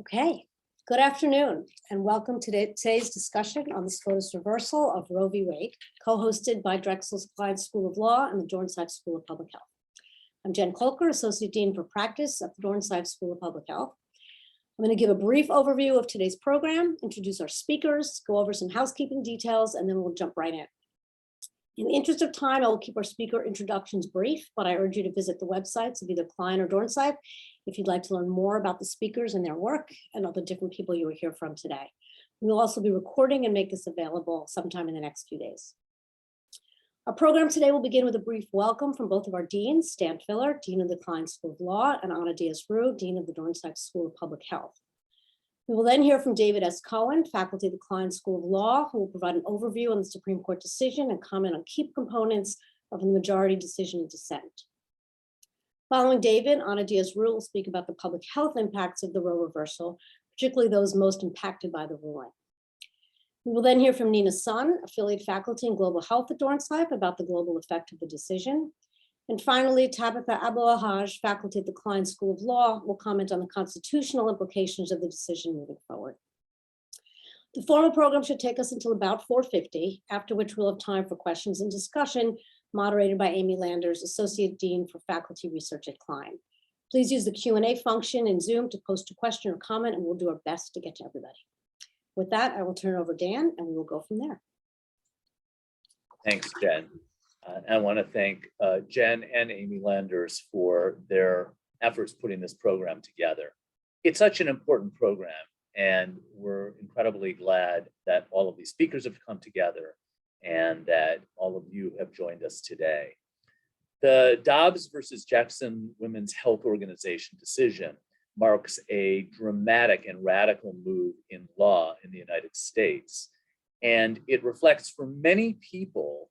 Okay, good afternoon and welcome to today's discussion on the SCOTUS reversal of Roe v. Wade, co-hosted by Drexel's Kline School of Law and the Dornsife School of Public Health. I'm Jen Kolker, Associate Dean for Practice at the Dornsife School of Public Health. I'm going to give a brief overview of today's program, introduce our speakers, go over some housekeeping details, and then we'll jump right in. In the interest of time, I will keep our speaker introductions brief, but I urge you to visit the websites of either Kline or Dornsife if you'd like to learn more about the speakers and their work and all the different people you will hear from today. We'll also be recording and make this available sometime in the next few days. Our program today will begin with a brief welcome from both of our deans, Stan Filler, Dean of the Kline School of Law, and Diez, Dean of the Dornsife School of Public Health. We will then hear from David S. Cohen, faculty of the Kline School of Law, who will provide an overview on the Supreme Court decision and comment on key components of the majority decision and dissent. Following David, Diez will speak about the public health impacts of the Roe reversal, particularly those most impacted by the ruling. We will then hear from Nina Sun, affiliate faculty in global health at Dornsife, about the global effect of the decision. And finally, Tabatha El-Haj, faculty at the Kline School of Law, will comment on the constitutional implications of the decision moving forward. The formal program should take us until about 4:50, after which we'll have time for questions and discussion, moderated by Amy Landers, Associate Dean for Faculty Research at Kline. Please use the Q&A function in Zoom to post a question or comment, and we'll do our best to get to everybody. With that, I will turn it over to Dan, and we will go from there. Thanks, Jen. I want to thank Jen and Amy Landers for their efforts putting this program together. It's such an important program, and we're incredibly glad that all of these speakers have come together and that all of you have joined us today. The Dobbs versus Jackson Women's Health Organization decision marks a dramatic and radical move in law in the United States, and it reflects for many people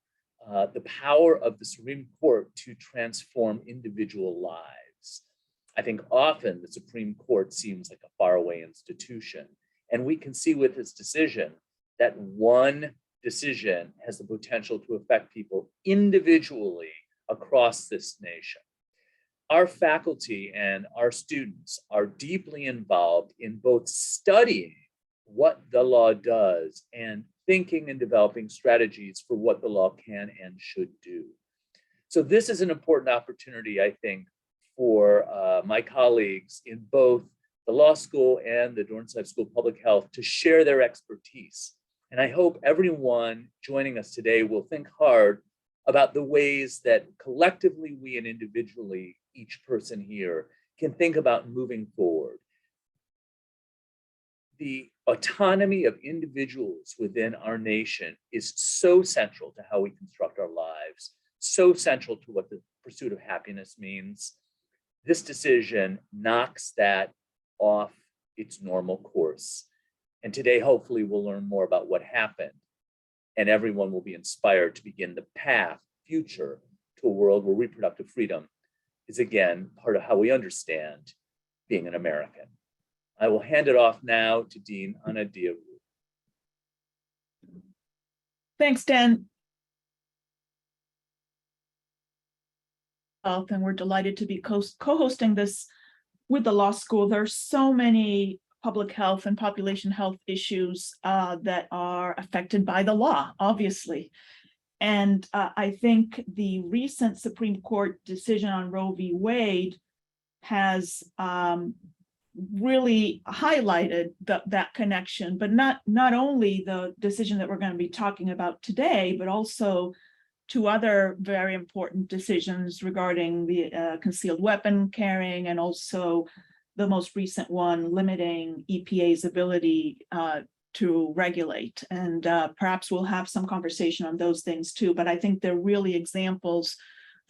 the power of the Supreme Court to transform individual lives. I think often the Supreme Court seems like a faraway institution, and we can see with this decision that one decision has the potential to affect people individually across this nation. Our faculty and our students are deeply involved in both studying what the law does and thinking and developing strategies for what the law can and should do. So this is an important opportunity, I think, for my colleagues in both the law school and the Dornsife School of Public Health to share their expertise. And I hope everyone joining us today will think hard about the ways that collectively we and individually, each person here, can think about moving forward. The autonomy of individuals within our nation is so central to how we construct our lives, so central to what the pursuit of happiness means. This decision knocks that off its normal course. And today, hopefully, we'll learn more about what happened, and everyone will be inspired to begin the future to a world where reproductive freedom is again part of how we understand being an American. I will hand it off now to Dean Diez. Thanks, Dan. And we're delighted to be co-hosting this with the law school. There are so many public health and population health issues that are affected by the law, obviously. And I think the recent Supreme Court decision on Roe v. Wade has really highlighted that connection, but not only the decision that we're going to be talking about today, but also two other very important decisions regarding the concealed weapon carrying, and also the most recent one limiting EPA's ability to regulate. And perhaps we'll have some conversation on those things too, but I think they're really examples,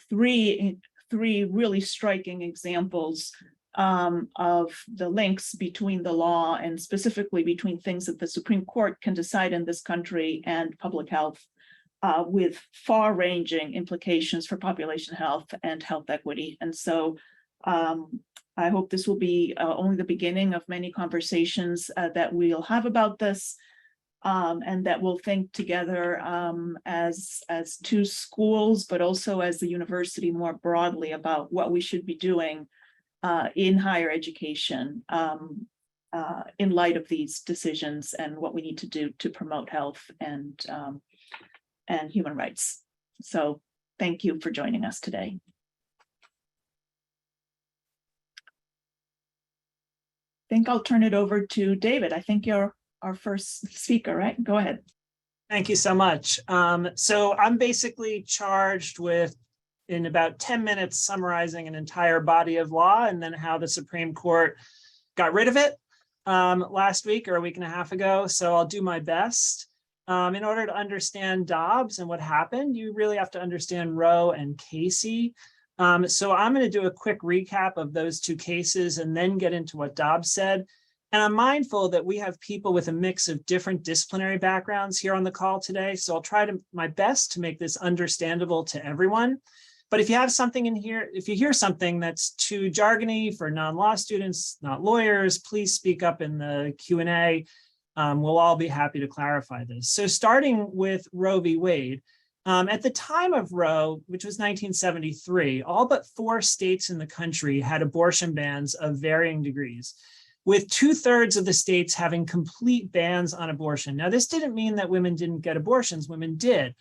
three really striking examples of the links between the law and specifically between things that the Supreme Court can decide in this country and public health, with far-ranging implications for population health and health equity. And so I hope this will be only the beginning of many conversations that we'll have about this, and that we'll think together as two schools, but also as the university more broadly about what we should be doing in higher education in light of these decisions and what we need to do to promote health and human rights. So thank you for joining us today. I think I'll turn it over to David. I think you're our first speaker, right? Go ahead. Thank you so much. So I'm basically charged with, in about 10 minutes, summarizing an entire body of law and then how the Supreme Court got rid of it last week or a week and a half ago. So I'll do my best. In order to understand Dobbs and what happened, you really have to understand Roe and Casey. So I'm going to do a quick recap of those two cases and then get into what Dobbs said. And I'm mindful that we have people with a mix of different disciplinary backgrounds here on the call today. So I'll try my best to make this understandable to everyone. But if you have something in here, if you hear something that's too jargony for non-law students, not lawyers, please speak up in the Q&A. We'll all be happy to clarify this. So starting with Roe v. Wade, at the time of Roe, which was 1973, all but 4 states in the country had abortion bans of varying degrees, with 2/3 of the states having complete bans on abortion. Now, this didn't mean that women didn't get abortions. Women did,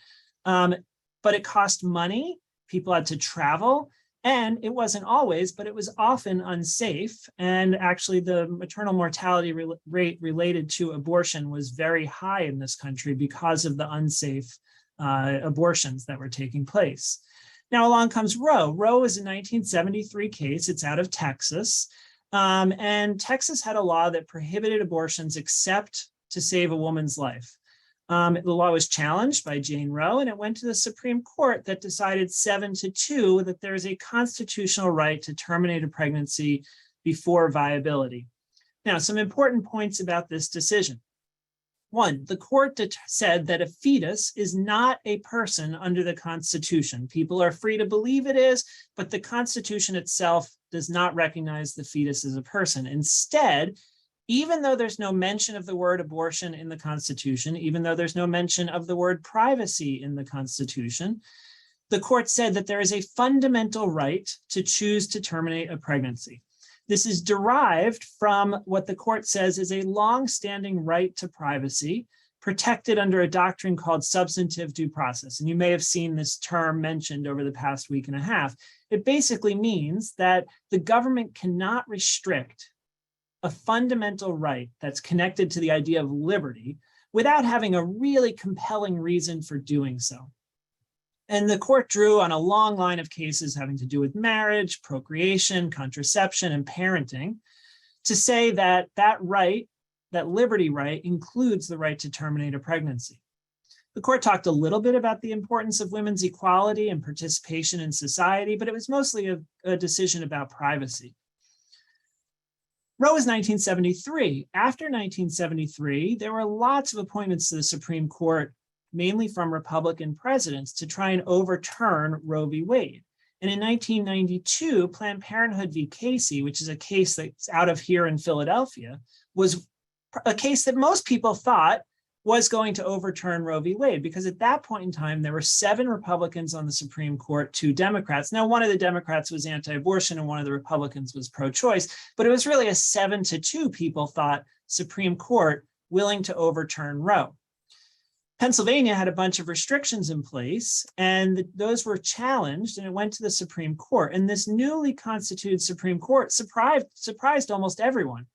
but it cost money. People had to travel, and it wasn't always, but it was often unsafe. And actually, the maternal mortality rate related to abortion was very high in this country because of the unsafe abortions that were taking place. Now, along comes Roe. Roe is a 1973 case. It's out of Texas. And Texas had a law that prohibited abortions except to save a woman's life. The law was challenged by Jane Roe, and it went to the Supreme Court that decided 7-2 that there is a constitutional right to terminate a pregnancy before viability. Now, some important points about this decision. 1, the court said that a fetus is not a person under the Constitution. People are free to believe it is, but the Constitution itself does not recognize the fetus as a person. Instead, even though there's no mention of the word abortion in the Constitution, even though there's no mention of the word privacy in the Constitution, the court said that there is a fundamental right to choose to terminate a pregnancy. This is derived from what the court says is a long-standing right to privacy protected under a doctrine called substantive due process. And you may have seen this term mentioned over the past week and a half. It basically means that the government cannot restrict a fundamental right that's connected to the idea of liberty without having a really compelling reason for doing so. And the court drew on a long line of cases having to do with marriage, procreation, contraception, and parenting to say that that right, that liberty right, includes the right to terminate a pregnancy. The court talked a little bit about the importance of women's equality and participation in society, but it was mostly a decision about privacy. Roe was 1973. After 1973, there were lots of appointments to the Supreme Court, mainly from Republican presidents, to try and overturn Roe v. Wade. And in 1992, Planned Parenthood v. Casey, which is a case that's out of here in Philadelphia, was a case that most people thought was going to overturn Roe v. Wade, because at that point in time, there were 7 Republicans on the Supreme Court, 2 Democrats. Now, one of the Democrats was anti-abortion and one of the Republicans was pro-choice, but it was really a 7-2 people thought Supreme Court willing to overturn Roe. Pennsylvania had a bunch of restrictions in place, and those were challenged, and it went to the Supreme Court. And this newly constituted Supreme Court surprised almost everyone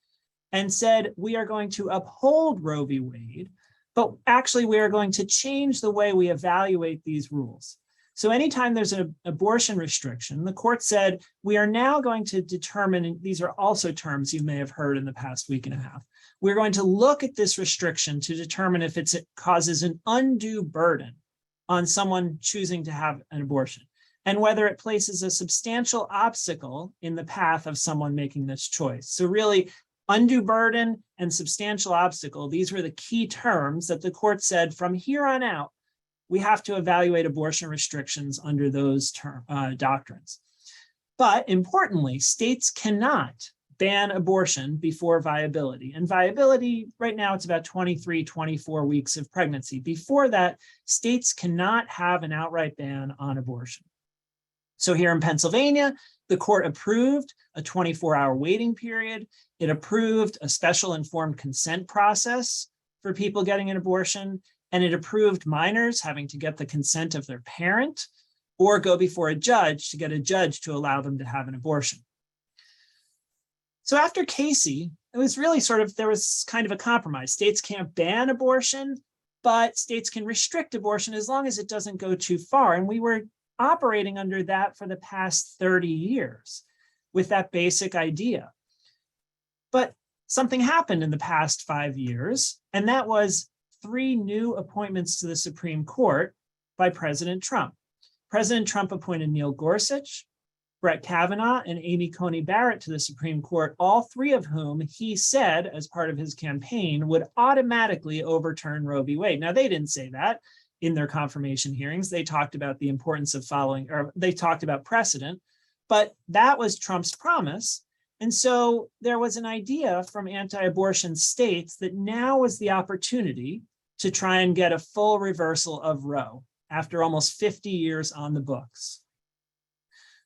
and said, we are going to uphold Roe v. Wade, but actually we are going to change the way we evaluate these rules. So anytime there's an abortion restriction, the court said, we are now going to determine, and these are also terms you may have heard in the past week and a half, we're going to look at this restriction to determine if it causes an undue burden on someone choosing to have an abortion, and whether it places a substantial obstacle in the path of someone making this choice. So really, undue burden and substantial obstacle, these were the key terms that the court said from here on out, we have to evaluate abortion restrictions under those doctrines. But importantly, states cannot ban abortion before viability. And viability, right now, it's about 23, 24 weeks of pregnancy. Before that, states cannot have an outright ban on abortion. So here in Pennsylvania, The court approved a 24-hour waiting period. It approved a special informed consent process for people getting an abortion, and it approved minors having to get the consent of their parent or go before a judge to get a judge to allow them to have an abortion. So after Casey, it was really there was kind of a compromise. States can't ban abortion, but states can restrict abortion as long as it doesn't go too far. And we were operating under that for the past 30 years with that basic idea. But something happened in the past 5 years, and that was 3 new appointments to the Supreme Court by President Trump. President Trump appointed Neil Gorsuch, Brett Kavanaugh, and Amy Coney Barrett to the Supreme Court, all 3 of whom he said, as part of his campaign, would automatically overturn Roe v. Wade. Now, they didn't say that in their confirmation hearings. They talked about the importance of following, or they talked about precedent, but that was Trump's promise. And so there was an idea from anti-abortion states that now was the opportunity to try and get a full reversal of Roe after almost 50 years on the books.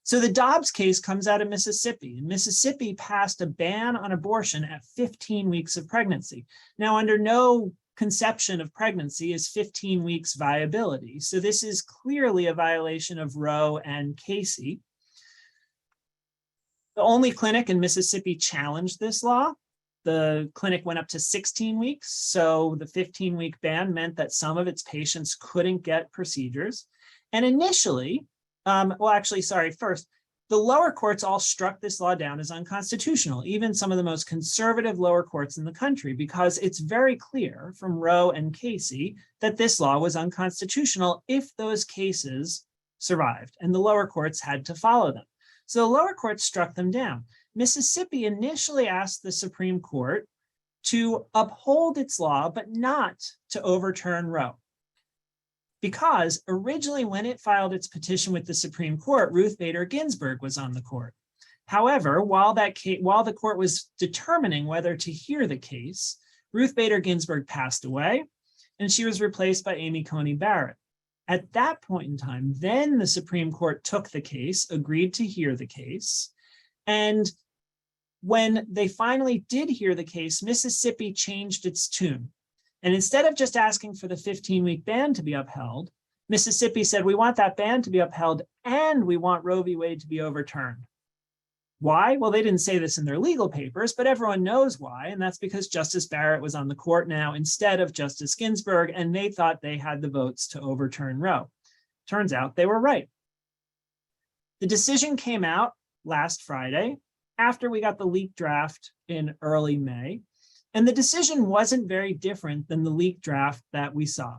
So the Dobbs case comes out of Mississippi, and Mississippi passed a ban on abortion at 15 weeks of pregnancy. Now, under no conception of pregnancy is 15 weeks viability. So this is clearly a violation of Roe and Casey. The only clinic in Mississippi challenged this law. The clinic went up to 16 weeks. So the 15-week ban meant that some of its patients couldn't get procedures. And initially, first, the lower courts all struck this law down as unconstitutional, even some of the most conservative lower courts in the country, because it's very clear from Roe and Casey that this law was unconstitutional if those cases survived, and the lower courts had to follow them. So the lower courts struck them down. Mississippi initially asked the Supreme Court to uphold its law, but not to overturn Roe. Because originally when it filed its petition with the Supreme Court, Ruth Bader Ginsburg was on the court. However, while the court was determining whether to hear the case, Ruth Bader Ginsburg passed away, and she was replaced by Amy Coney Barrett. At that point in time, then the Supreme Court took the case, agreed to hear the case, and when they finally did hear the case, Mississippi changed its tune. And instead of just asking for the 15-week ban to be upheld, Mississippi said, we want that ban to be upheld and we want Roe v. Wade to be overturned. Why? Well, they didn't say this in their legal papers, but everyone knows why. And that's because Justice Barrett was on the court now instead of Justice Ginsburg, and they thought they had the votes to overturn Roe. Turns out they were right. The decision came out last Friday after we got the leaked draft in early May. And the decision wasn't very different than the leaked draft that we saw.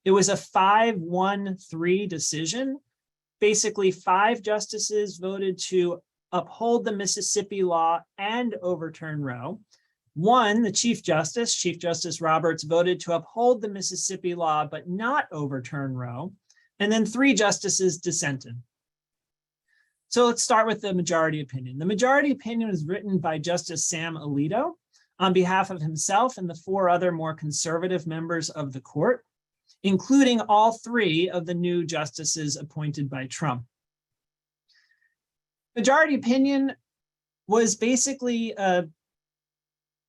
It was a 5-1-3 decision. Basically, 5 justices voted to uphold the Mississippi law and overturn Roe. 1, the Chief Justice Roberts, voted to uphold the Mississippi law but not overturn Roe. And then 3 justices dissented. So let's start with the majority opinion. The majority opinion was written by Justice Sam Alito on behalf of himself and the 4 other more conservative members of the court, including all 3 of the new justices appointed by Trump. Majority opinion was basically a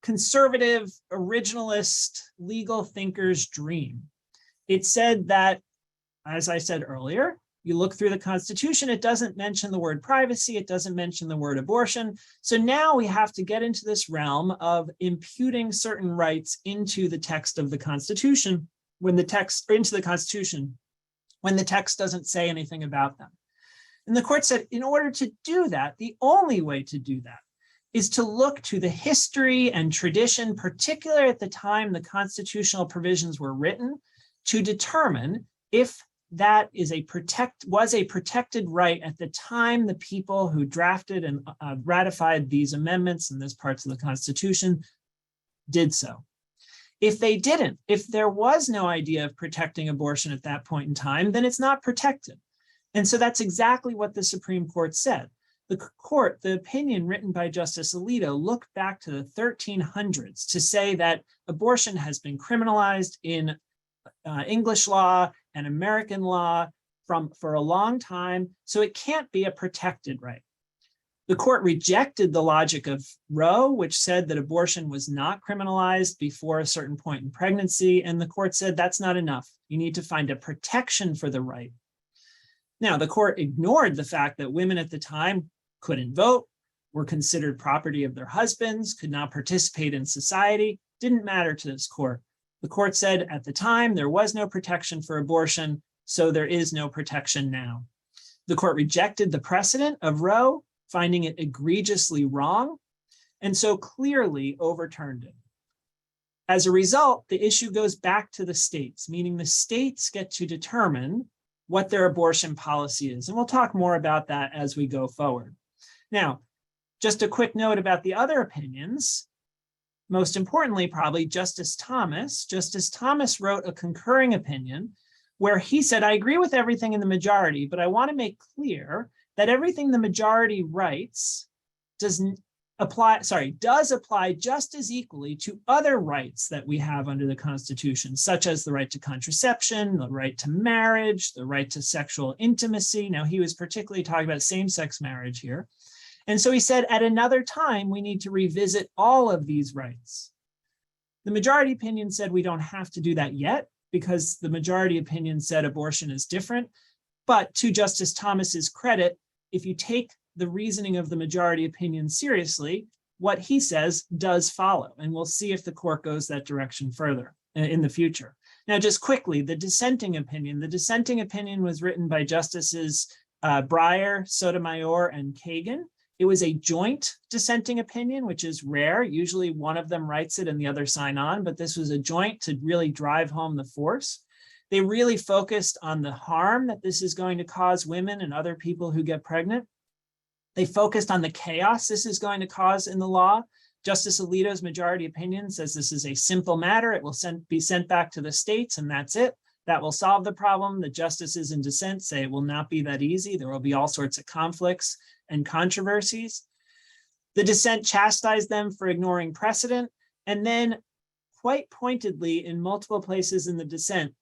conservative, originalist, legal thinker's dream. It said that, as I said earlier, you look through the Constitution, it doesn't mention the word privacy, it doesn't mention the word abortion. So now we have to get into this realm of imputing certain rights into the text of the Constitution when the text doesn't say anything about them. And the court said, in order to do that, the only way to do that is to look to the history and tradition, particularly at the time the constitutional provisions were written, to determine if that was a protected right at the time the people who drafted and ratified these amendments and these parts of the Constitution did so. If they didn't, if there was no idea of protecting abortion at that point in time, then it's not protected. And so that's exactly what the Supreme Court said. The opinion written by Justice Alito looked back to the 1300s to say that abortion has been criminalized in English law and American law for a long time, so it can't be a protected right. The court rejected the logic of Roe, which said that abortion was not criminalized before a certain point in pregnancy. And the court said that's not enough. You need to find a protection for the right. Now, the court ignored the fact that women at the time couldn't vote, were considered property of their husbands, could not participate in society. Didn't matter to this court. The court said at the time there was no protection for abortion, so there is no protection now. The court rejected the precedent of Roe, finding it egregiously wrong, and so clearly overturned it. As a result, the issue goes back to the states, meaning the states get to determine what their abortion policy is. And we'll talk more about that as we go forward. Now, just a quick note about the other opinions. Most importantly, probably Justice Thomas. Justice Thomas wrote a concurring opinion where he said, I agree with everything in the majority, but I want to make clear that everything the majority writes does apply just as equally to other rights that we have under the Constitution, such as the right to contraception, the right to marriage, the right to sexual intimacy. Now, he was particularly talking about same-sex marriage here. And so he said, at another time, we need to revisit all of these rights. The majority opinion said we don't have to do that yet because the majority opinion said abortion is different. But to Justice Thomas's credit, if you take the reasoning of the majority opinion seriously, what he says does follow. And we'll see if the court goes that direction further in the future. Now, just quickly, the dissenting opinion. The dissenting opinion was written by Justices Breyer, Sotomayor, and Kagan. It was a joint dissenting opinion, which is rare. Usually one of them writes it and the other sign on, but this was a joint to really drive home the force. They really focused on the harm that this is going to cause women and other people who get pregnant. They focused on the chaos this is going to cause in the law. Justice Alito's majority opinion says this is a simple matter. It will be sent back to the states and that's it. That will solve the problem. The justices in dissent say it will not be that easy. There will be all sorts of conflicts and controversies. The dissent chastised them for ignoring precedent. And then quite pointedly in multiple places in the dissent,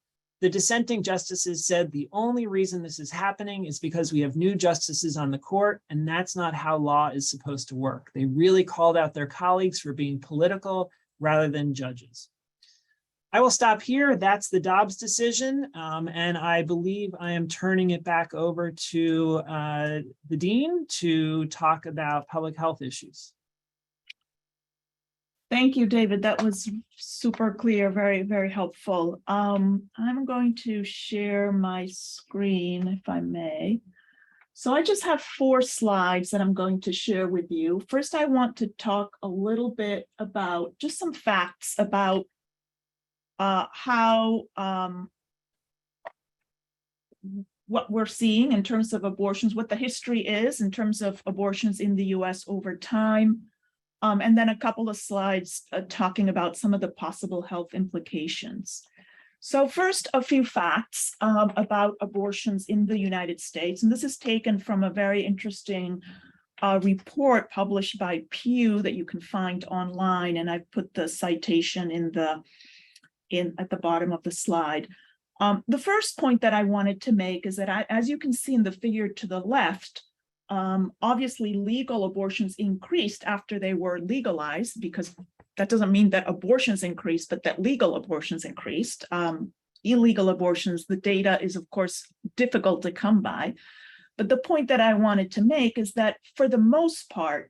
the dissenting justices said the only reason this is happening is because we have new justices on the court, and that's not how law is supposed to work. They really called out their colleagues for being political rather than judges. I will stop here. That's the Dobbs decision, and I believe I am turning it back over to the dean to talk about public health issues. Thank you, David. That was super clear, very, very helpful. I'm going to share my screen, if I may. So I just have 4 slides that I'm going to share with you. First, I want to talk a little bit about just some facts about how what we're seeing in terms of abortions, what the history is in terms of abortions in the US over time. And then a couple of slides talking about some of the possible health implications. So first, a few facts about abortions in the United States. And this is taken from a very interesting report published by Pew that you can find online. And I've put the citation at the bottom of the slide. The first point that I wanted to make is that as you can see in the figure to the left, obviously legal abortions increased after they were legalized, because that doesn't mean that abortions increased, but that legal abortions increased. Illegal abortions, the data is of course difficult to come by. But the point that I wanted to make is that for the most part,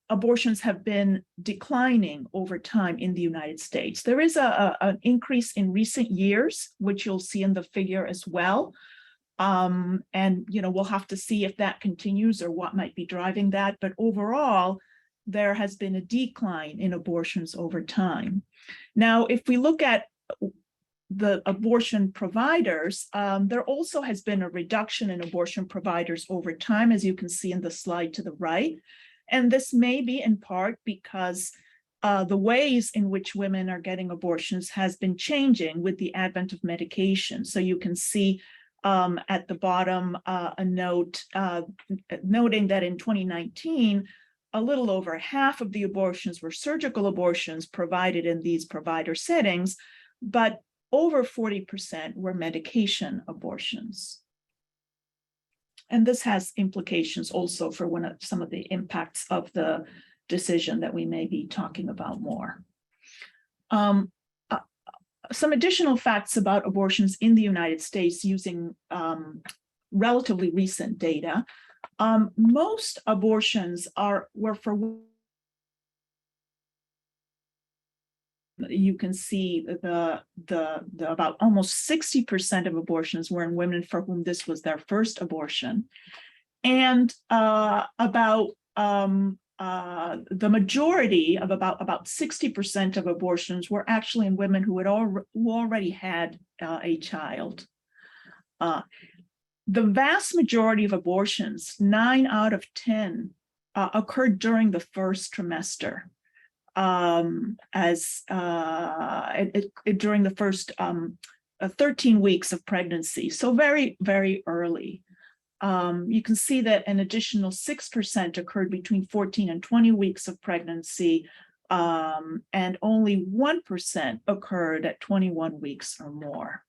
abortions have been declining over time in the United States. There is an increase in recent years, which you'll see in the figure as well. And we'll have to see if that continues or what might be driving that. But overall, there has been a decline in abortions over time. Now, if we look at the abortion providers, there also has been a reduction in abortion providers over time, as you can see in the slide to the right. And this may be in part because the ways in which women are getting abortions has been changing with the advent of medication. So you can see at the bottom a note noting that in 2019, a little over half of the abortions were surgical abortions provided in these provider settings, but over 40% were medication abortions. And this has implications also for some of the impacts of the decision that we may be talking about more. Some additional facts about abortions in the United States using relatively recent data. Most abortions were for, you can see the about almost 60% of abortions were in women for whom this was their first abortion. And about the majority of about 60% of abortions were actually in women who already had a child. The vast majority of abortions, 9 out of 10, occurred during the first trimester, during the first 13 weeks of pregnancy. So very, very early. You can see that an additional 6% occurred between 14 and 20 weeks of pregnancy, and only 1% occurred at 21 weeks or more.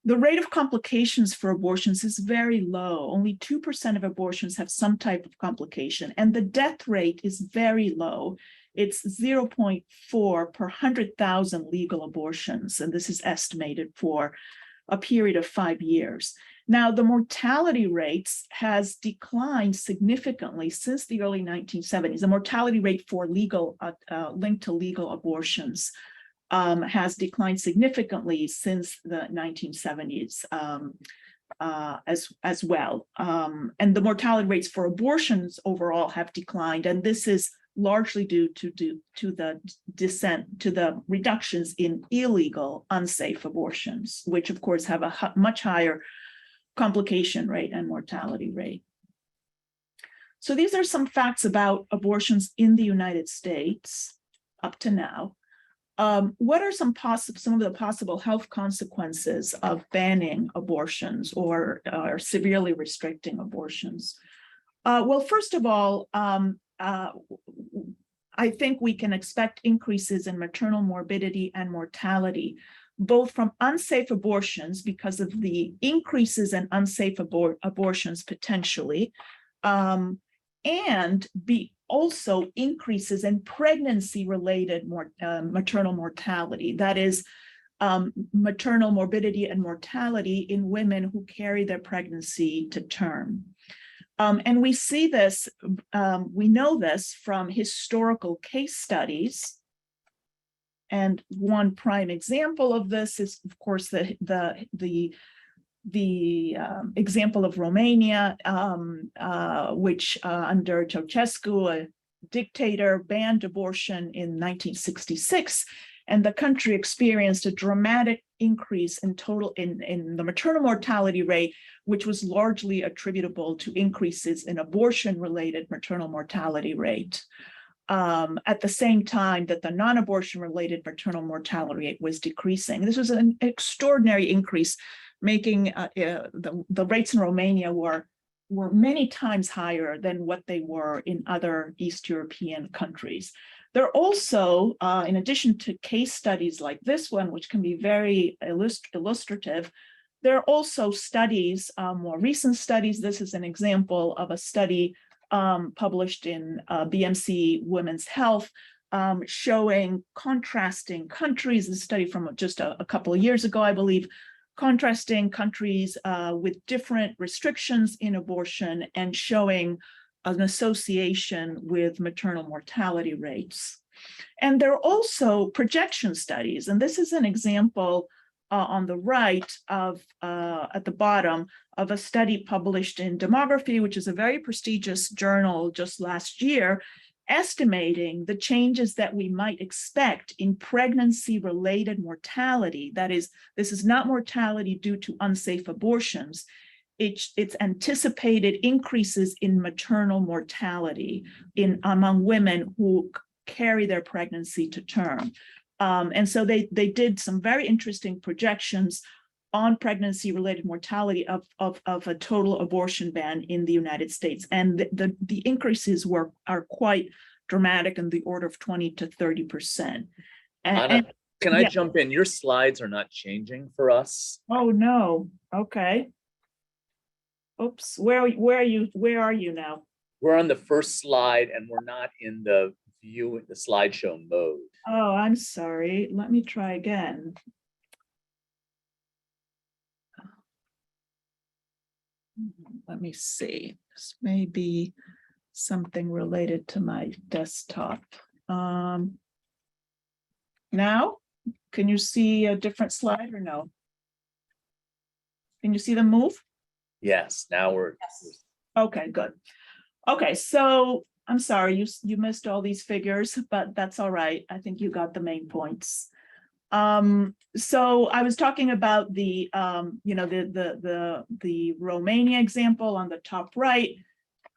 The rate of complications for abortions is very low. Only 2% of abortions have some type of complication, and the death rate is very low. It's 0.4 per 100,000 legal abortions, and this is estimated for a period of 5 years. Now, the mortality rates has declined significantly since the early 1970s. The mortality rate for linked to legal abortions has declined significantly since the 1970s as well. And the mortality rates for abortions overall have declined, and this is largely due to the reductions in illegal, unsafe abortions, which of course have a much higher complication rate and mortality rate. So these are some facts about abortions in the United States up to now. What are some of the possible health consequences of banning abortions or severely restricting abortions? Well, first of all, I think we can expect increases in maternal morbidity and mortality, both from unsafe abortions because of the increases in unsafe abortions potentially, and also increases in pregnancy-related maternal mortality. That is, maternal morbidity and mortality in women who carry their pregnancy to term. And we see this, we know this from historical case studies. And one prime example of this is, of course, the example of Romania, which under Ceausescu, a dictator, banned abortion in 1966, and the country experienced a dramatic increase in the maternal mortality rate, which was largely attributable to increases in abortion-related maternal mortality rate. At the same time that the non-abortion related maternal mortality rate was decreasing. This was an extraordinary increase, making the rates in Romania were many times higher than what they were in other East European countries. There are also, in addition to case studies like this one, which can be very illustrative, there are also studies, more recent studies. This is an example of a study published in BMC Women's Health, showing contrasting countries, a study from just a couple of years ago, I believe, contrasting countries with different restrictions in abortion and showing an association with maternal mortality rates. And there are also projection studies, and this is an example on the right of, at the bottom, of a study published in Demography, which is a very prestigious journal just last year, estimating the changes that we might expect in pregnancy-related mortality. That is, this is not mortality due to unsafe abortions. It's anticipated increases in maternal mortality among women who carry their pregnancy to term. And so they did some very interesting projections on pregnancy-related mortality of a total abortion ban in the United States. And the increases are quite dramatic in the order of 20 to 30%. Anna, can I jump in? Your slides are not changing for us. Oh, no. Okay. Oops, where are you now? We're on the first slide and we're not in the view, the slideshow mode. Oh, I'm sorry. Let me try again. Let me see. This may be something related to my desktop. Now, can you see a different slide or no? Can you see them move? Yes, now we're. Yes. Okay, good. Okay, so I'm sorry, you missed all these figures, but that's all right. I think you got the main points. So I was talking about the the Romania example on the top right.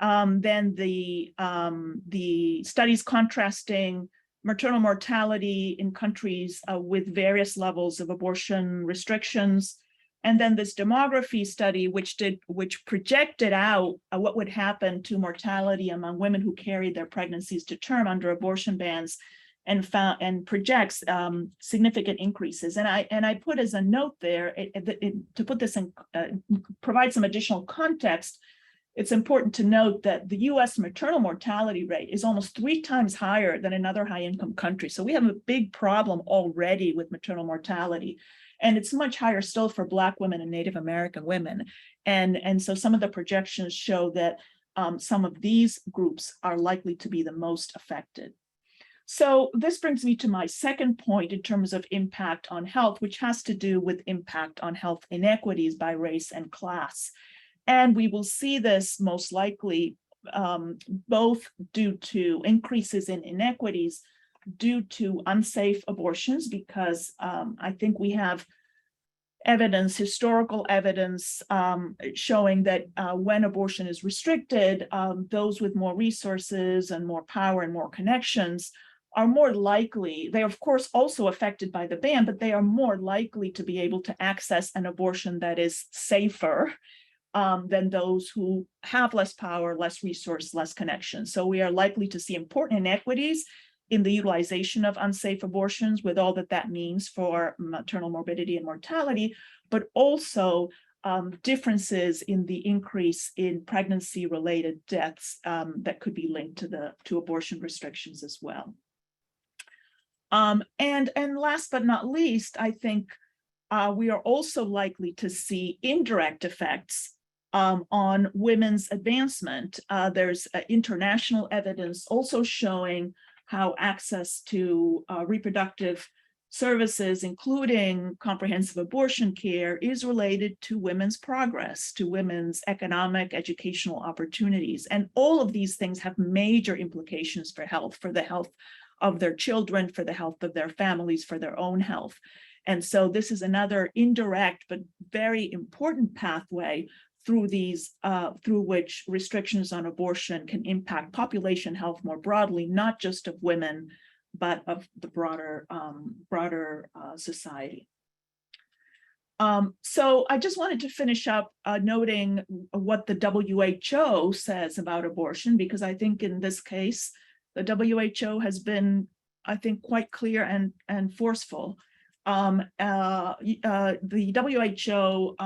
Then the studies contrasting maternal mortality in countries with various levels of abortion restrictions. And then this demography study, which projected out what would happen to mortality among women who carried their pregnancies to term under abortion bans, and projects significant increases. And I put as a note there to put this in, provide some additional context. It's important to note that the U.S. maternal mortality rate is almost 3 times higher than another high-income country. So we have a big problem already with maternal mortality. And it's much higher still for Black women and Native American women. And so some of the projections show that some of these groups are likely to be the most affected. So this brings me to my second point in terms of impact on health, which has to do with impact on health inequities by race and class. And we will see this most likely both due to increases in inequities due to unsafe abortions, because I think we have evidence, historical evidence showing that when abortion is restricted, those with more resources and more power and more connections are more likely, they are of course also affected by the ban, but they are more likely to be able to access an abortion that is safer than those who have less power, less resource, less connection. So we are likely to see important inequities in the utilization of unsafe abortions, with all that that means for maternal morbidity and mortality, but also differences in the increase in pregnancy-related deaths that could be linked to abortion restrictions as well. And last but not least, I think we are also likely to see indirect effects on women's advancement. There's international evidence also showing how access to reproductive services, including comprehensive abortion care, is related to women's progress, to women's economic, educational opportunities. And all of these things have major implications for health, for the health of their children, for the health of their families, for their own health. And so this is another indirect but very important pathway through which restrictions on abortion can impact population health more broadly, not just of women, but of the broader society. So I just wanted to finish up noting what the WHO says about abortion, because I think in this case, the WHO has been, I think, quite clear and forceful. The WHO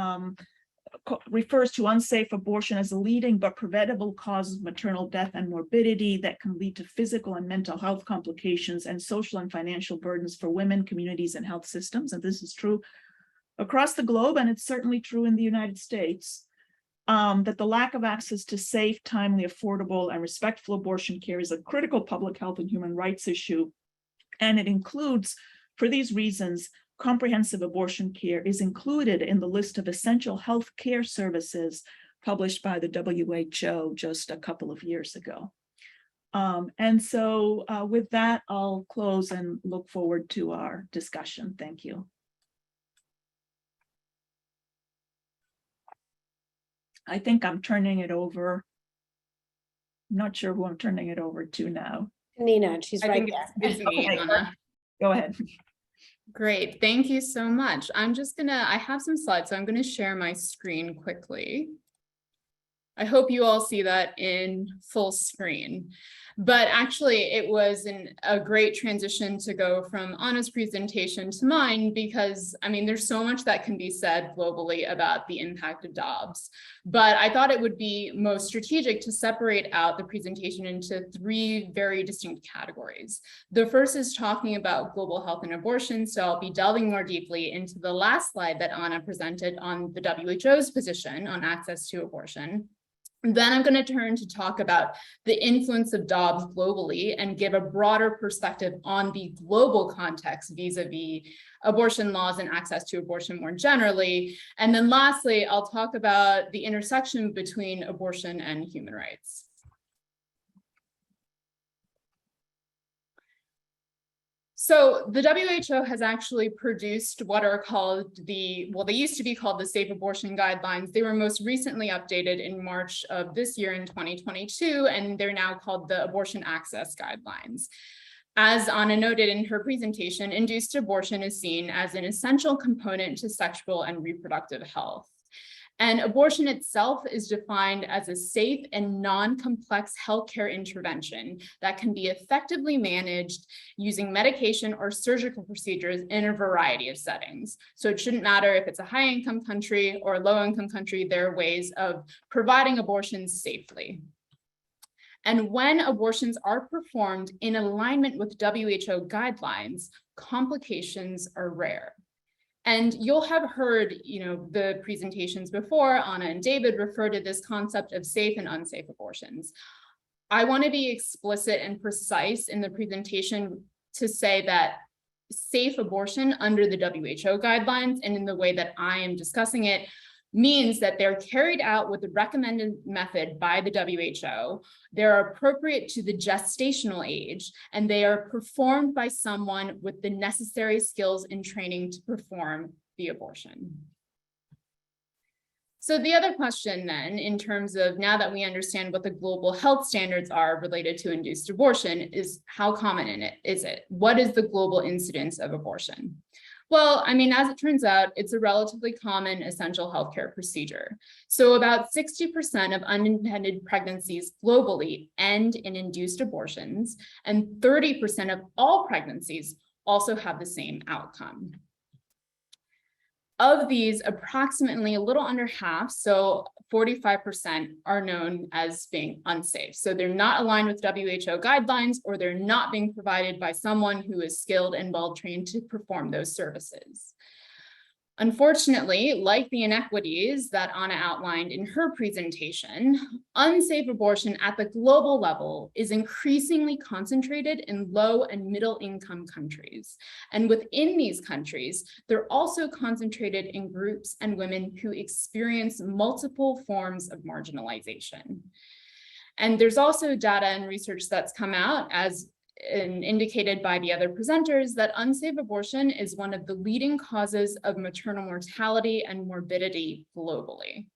refers to unsafe abortion as a leading but preventable cause of maternal death and morbidity that can lead to physical and mental health complications and social and financial burdens for women, communities, and health systems. And this is true across the globe, and it's certainly true in the United States. That the lack of access to safe, timely, affordable, and respectful abortion care is a critical public health and human rights issue. And it includes, for these reasons, comprehensive abortion care is included in the list of essential health care services published by the WHO just a couple of years ago. And so with that, I'll close and look forward to our discussion. Thank you. I think I'm turning it over. I'm not sure who I'm turning it over to now. Nina, and she's I right think there. it's me, Okay. Anna. Go ahead. Great, thank you so much. I have some slides, so I'm gonna share my screen quickly. I hope you all see that in full screen. But actually, it was a great transition to go from Anna's presentation to mine, because I mean, there's so much that can be said globally about the impact of Dobbs. But I thought it would be most strategic to separate out the presentation into three very distinct categories. The first is talking about global health and abortion. So I'll be delving more deeply into the last slide that Anna presented on the WHO's position on access to abortion. Then I'm going to turn to talk about the influence of Dobbs globally and give a broader perspective on the global context vis-a-vis abortion laws and access to abortion more generally. And then lastly, I'll talk about the intersection between abortion and human rights. So the WHO has actually produced what are called they used to be called the Safe Abortion Guidelines. They were most recently updated in March of this year in 2022, and they're now called the Abortion Access Guidelines. As Anna noted in her presentation, induced abortion is seen as an essential component to sexual and reproductive health. And abortion itself is defined as a safe and non-complex healthcare intervention that can be effectively managed using medication or surgical procedures in a variety of settings. So it shouldn't matter if it's a high-income country or a low-income country, there are ways of providing abortions safely. And when abortions are performed in alignment with WHO guidelines, complications are rare. And you'll have heard, the presentations before. Anna and David refer to this concept of safe and unsafe abortions. I want to be explicit and precise in the presentation to say that safe abortion under the WHO guidelines and in the way that I am discussing it means that they're carried out with the recommended method by the WHO, they're appropriate to the gestational age, and they are performed by someone with the necessary skills and training to perform the abortion. So the other question then, in terms of now that we understand what the global health standards are related to induced abortion, is how common is it? What is the global incidence of abortion? Well, I mean, as it turns out, it's a relatively common essential healthcare procedure. So about 60% of unintended pregnancies globally end in induced abortions, and 30% of all pregnancies also have the same outcome. Of these, approximately a little under half, so 45%, are known as being unsafe. So they're not aligned with WHO guidelines, or they're not being provided by someone who is skilled and well-trained to perform those services. Unfortunately, like the inequities that Anna outlined in her presentation, unsafe abortion at the global level is increasingly concentrated in low and middle income countries. And within these countries, they're also concentrated in groups and women who experience multiple forms of marginalization. And there's also data and research that's come out, as indicated by the other presenters, that unsafe abortion is one of the leading causes of maternal mortality and morbidity globally.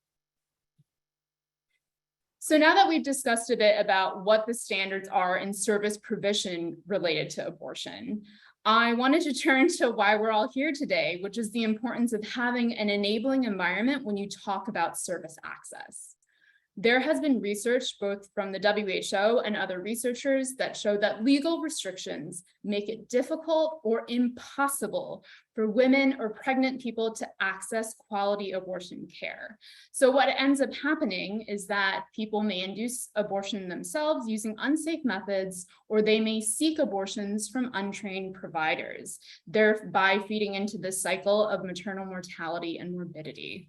So now that we've discussed a bit about what the standards are in service provision related to abortion, I wanted to turn to why we're all here today, which is the importance of having an enabling environment when you talk about service access. There has been research both from the WHO and other researchers that show that legal restrictions make it difficult or impossible for women or pregnant people to access quality abortion care. So what ends up happening is that people may induce abortion themselves using unsafe methods, or they may seek abortions from untrained providers, thereby feeding into this cycle of maternal mortality and morbidity.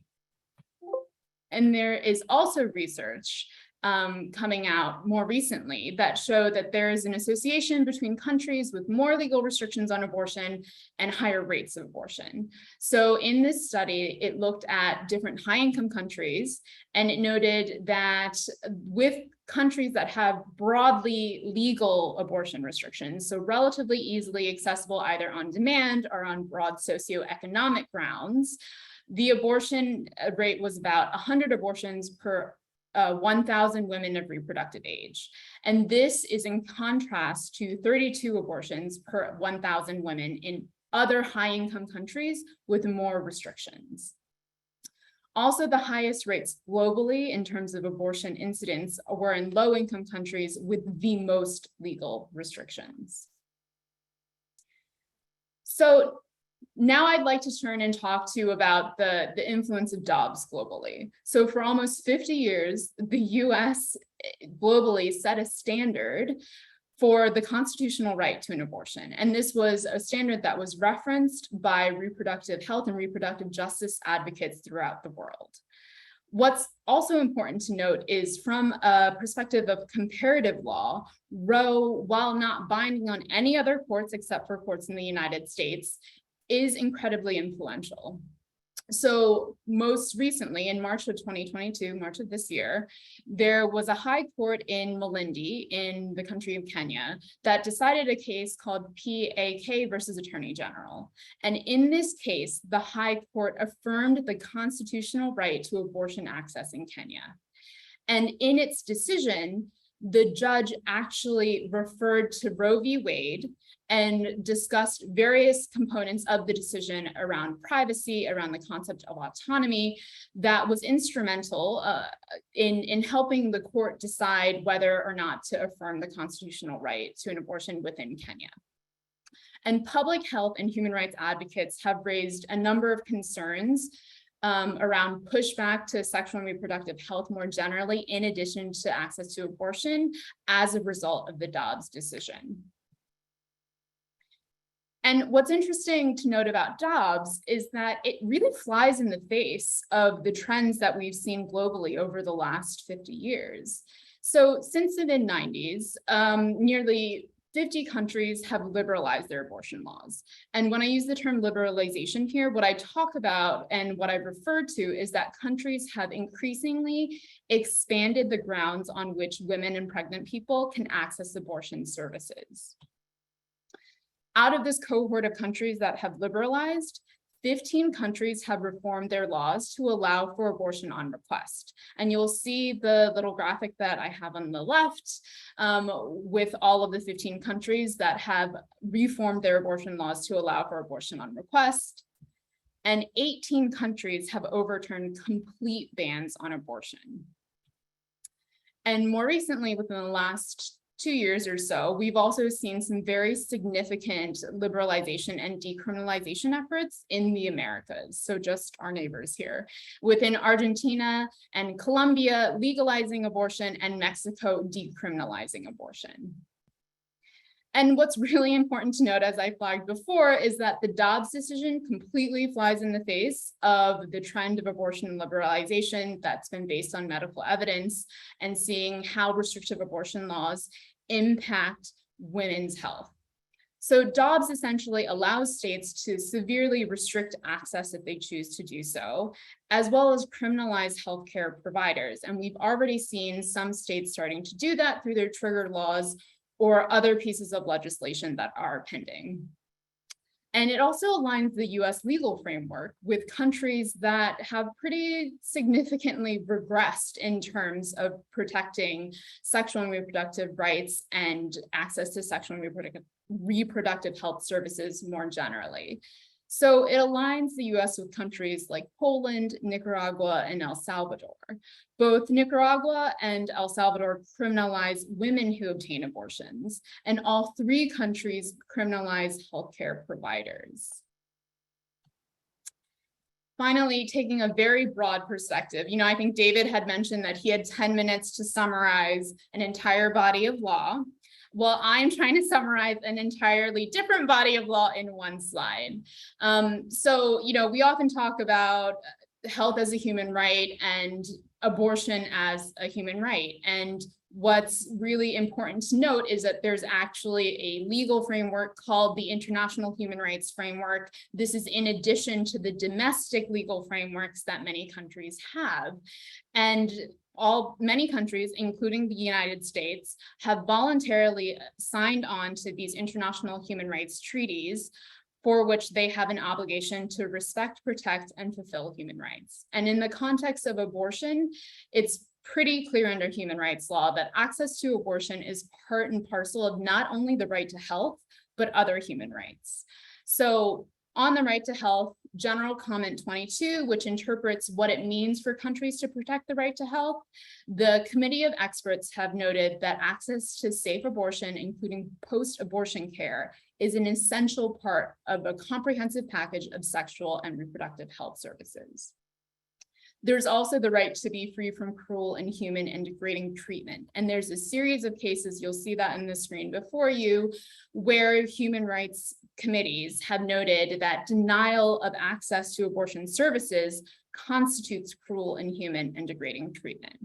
And there is also research coming out more recently that show that there is an association between countries with more legal restrictions on abortion and higher rates of abortion. So in this study, it looked at different high-income countries, and it noted that with countries that have broadly legal abortion restrictions, so relatively easily accessible either on demand or on broad socioeconomic grounds, the abortion rate was about 100 abortions per 1,000 women of reproductive age. And this is in contrast to 32 abortions per 1,000 women in other high-income countries with more restrictions. Also, the highest rates globally in terms of abortion incidence were in low-income countries with the most legal restrictions. So now I'd like to turn and talk to you about the influence of Dobbs globally. So for almost 50 years, the US globally set a standard for the constitutional right to an abortion. And this was a standard that was referenced by reproductive health and reproductive justice advocates throughout the world. What's also important to note is from a perspective of comparative law, Roe, while not binding on any other courts except for courts in the United States, is incredibly influential. So most recently, in March of 2022, March of this year, there was a high court in Malindi in the country of Kenya that decided a case called PAK versus Attorney General. And in this case, the high court affirmed the constitutional right to abortion access in Kenya. And in its decision, the judge actually referred to Roe v. Wade and discussed various components of the decision around privacy, around the concept of autonomy, that was instrumental in helping the court decide whether or not to affirm the constitutional right to an abortion within Kenya. And public health and human rights advocates have raised a number of concerns around pushback to sexual and reproductive health more generally, in addition to access to abortion as a result of the Dobbs decision. And what's interesting to note about Dobbs is that it really flies in the face of the trends that we've seen globally over the last 50 years. So since the mid-90s, nearly 50 countries have liberalized their abortion laws. And when I use the term liberalization here, what I talk about and what I refer to is that countries have increasingly expanded the grounds on which women and pregnant people can access abortion services. Out of this cohort of countries that have liberalized, 15 countries have reformed their laws to allow for abortion on request. And you'll see the little graphic that I have on the left with all of the 15 countries that have reformed their abortion laws to allow for abortion on request. And 18 countries have overturned complete bans on abortion. And more recently, within the last 2 years or so, we've also seen some very significant liberalization and decriminalization efforts in the Americas. So just our neighbors here, within Argentina and Colombia legalizing abortion, and Mexico decriminalizing abortion. And what's really important to note, as I flagged before, is that the Dobbs decision completely flies in the face of the trend of abortion liberalization that's been based on medical evidence and seeing how restrictive abortion laws impact women's health. So Dobbs essentially allows states to severely restrict access if they choose to do so, as well as criminalize healthcare providers. And we've already seen some states starting to do that through their trigger laws or other pieces of legislation that are pending. And it also aligns the US legal framework with countries that have pretty significantly regressed in terms of protecting sexual and reproductive rights and access to sexual and reproductive health services more generally. So it aligns the US with countries like Poland, Nicaragua, and El Salvador. Both Nicaragua and El Salvador criminalize women who obtain abortions, and all three countries criminalize healthcare providers. Finally, taking a very broad perspective, I think David had mentioned that he had 10 minutes to summarize an entire body of law. Well, I'm trying to summarize an entirely different body of law in one slide. So, we often talk about health as a human right and abortion as a human right. And what's really important to note is that there's actually a legal framework called the International Human Rights Framework. This is in addition to the domestic legal frameworks that many countries have. And many countries, including the United States, have voluntarily signed on to these international human rights treaties for which they have an obligation to respect, protect, and fulfill human rights. And in the context of abortion, it's pretty clear under human rights law that access to abortion is part and parcel of not only the right to health, but other human rights. So On the right to health, general comment 22, which interprets what it means for countries to protect the right to health. The committee of experts have noted that access to safe abortion, including post-abortion care, is an essential part of a comprehensive package of sexual and reproductive health services. There's also the right to be free from cruel, inhuman, and degrading treatment. And there's a series of cases, you'll see that in the screen before you, where human rights committees have noted that denial of access to abortion services constitutes cruel, inhuman, and degrading treatment.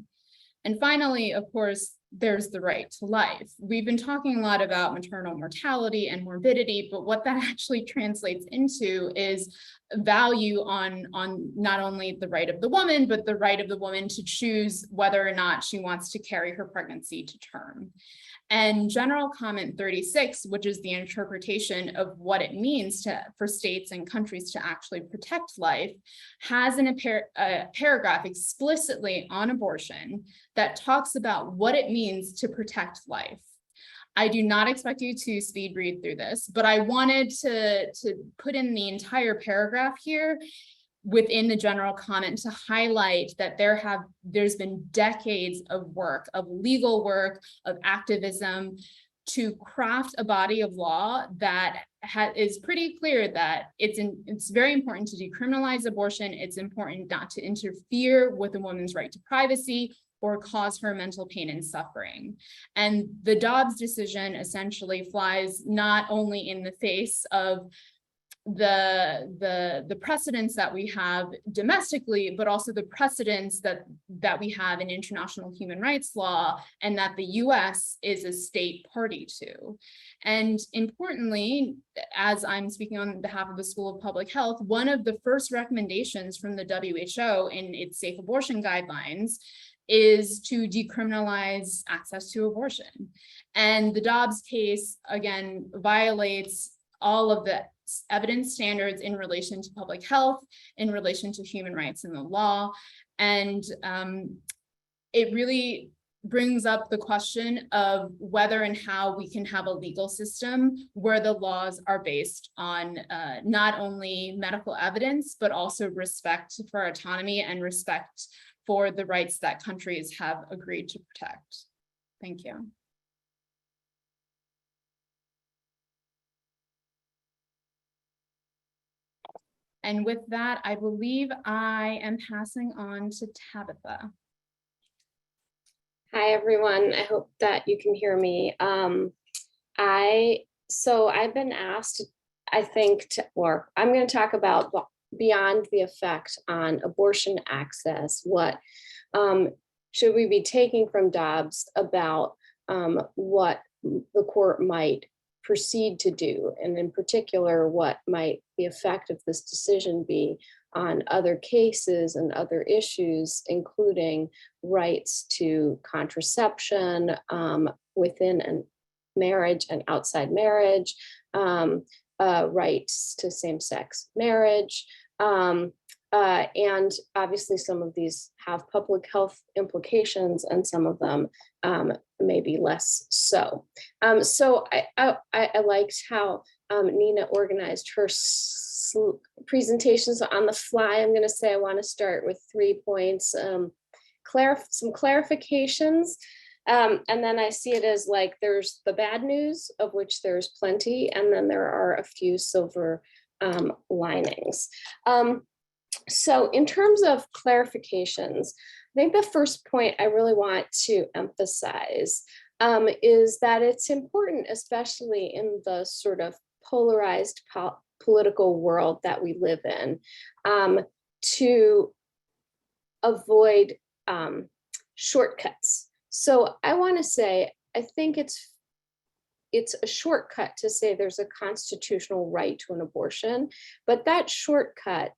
And finally, of course, there's the right to life. We've been talking a lot about maternal mortality and morbidity, but what that actually translates into is value on not only the right of the woman, but the right of the woman to choose whether or not she wants to carry her pregnancy to term. And general comment 36, which is the interpretation of what it means for states and countries to actually protect life, has a paragraph explicitly on abortion that talks about what it means to protect life. I do not expect you to speed read through this, but I wanted to put in the entire paragraph here within the general comment to highlight that there's been decades of work, of legal work, of activism to craft a body of law that is pretty clear that it's very important to decriminalize abortion. It's important not to interfere with a woman's right to privacy or cause her mental pain and suffering. And the Dobbs decision essentially flies not only in the face of the precedents that we have domestically, but also the precedents that we have in international human rights law, and that the US is a state party to. And importantly, as I'm speaking on behalf of the School of Public Health, one of the first recommendations from the WHO in its safe abortion guidelines is to decriminalize access to abortion. And the Dobbs case, again, violates all of the evidence standards in relation to public health, in relation to human rights in the law. And it really brings up the question of whether and how we can have a legal system where the laws are based on not only medical evidence, but also respect for autonomy and respect for the rights that countries have agreed to protect. Thank you. And with that, I believe I am passing on to Tabatha. Hi, everyone. I hope that you can hear me. So I've been asked, I think, or I'm going to talk about beyond the effect on abortion access. What should we be taking from Dobbs about what the court might proceed to do, and in particular, what might the effect of this decision be on other cases and other issues, including rights to contraception within a marriage and outside marriage, rights to same-sex marriage, and obviously some of these have public health implications and some of them maybe less so. So I liked how Nina organized her presentations on the fly. I'm going to say I want to start with 3 points, some clarifications, and then I see it as like there's the bad news, of which there's plenty, and then there are a few silver linings. So in terms of clarifications, I think the first point I really want to emphasize is that it's important, especially in the sort of polarized political world that we live in, to avoid shortcuts. So I want to say, I think it's a shortcut to say there's a constitutional right to an abortion, but that shortcut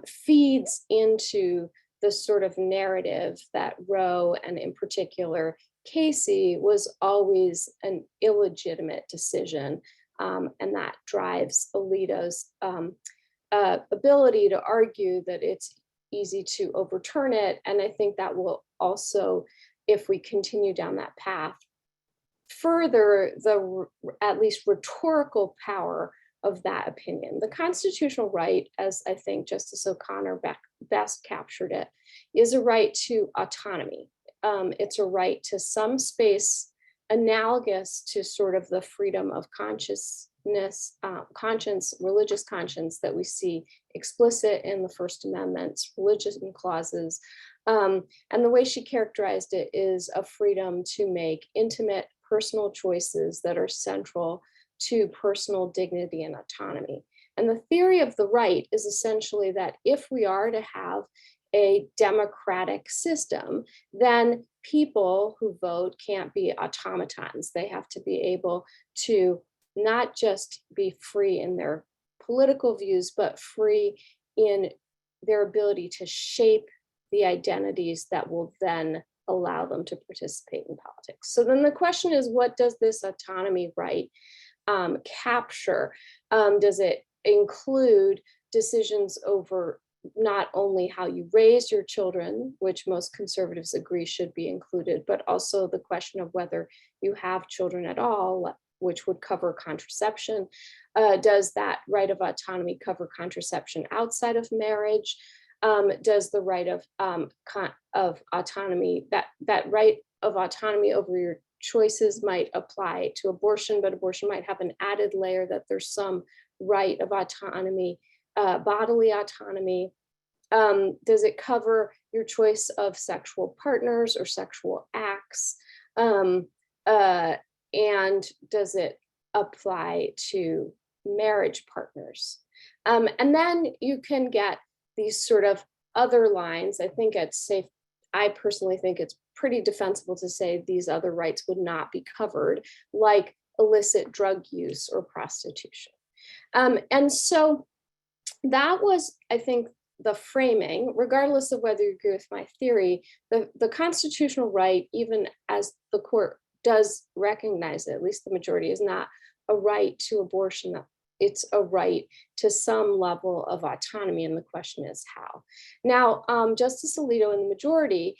feeds into the sort of narrative that Roe, and in particular Casey, was always an illegitimate decision, and that drives Alito's ability to argue that it's easy to overturn it. And I think that will also, if we continue down that path, further the at least rhetorical power of that opinion. The constitutional right, as I think Justice O'Connor best captured it, is a right to autonomy. It's a right to some space analogous to sort of the freedom of consciousness, conscience, religious conscience that we see explicit in the First Amendment's religious clauses. And the way she characterized it is a freedom to make intimate personal choices that are central to personal dignity and autonomy. And the theory of the right is essentially that if we are to have a democratic system, then people who vote can't be automatons. They have to be able to not just be free in their political views, but free in their ability to shape the identities that will then allow them to participate in politics. So then the question is, what does this autonomy right capture? Does it include decisions over not only how you raise your children, which most conservatives agree should be included, but also the question of whether you have children at all, which would cover contraception? Does that right of autonomy cover contraception outside of marriage? Does the right of autonomy, that right of autonomy over your choices might apply to abortion, but abortion might have an added layer that there's some right of autonomy, bodily autonomy? Does it cover your choice of sexual partners or sexual acts? And does it apply to marriage partners? And then you can get these sort of other lines. I think it's safe. I personally think it's pretty defensible to say these other rights would not be covered, like illicit drug use or prostitution. And so that was, I think, the framing. Regardless of whether you agree with my theory, the constitutional right, even as the court does recognize it, at least the majority, is not a right to abortion. It's a right to some level of autonomy, and the question is how. Now, Justice Alito in the majority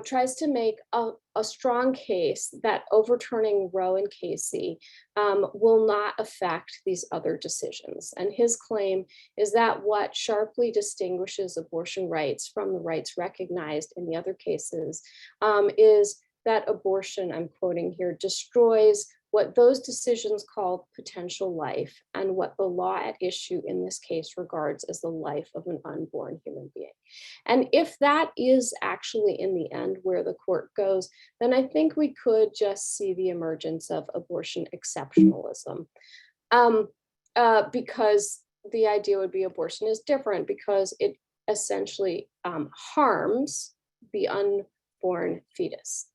tries to make a strong case that overturning Roe and Casey will not affect these other decisions. And his claim is that what sharply distinguishes abortion rights from the rights recognized in the other cases is that abortion, I'm quoting here, destroys what those decisions call potential life and what the law at issue in this case regards as the life of an unborn human being. And if that is actually in the end where the court goes, then I think we could just see the emergence of abortion exceptionalism, because the idea would be abortion is different because it essentially harms the unborn fetus.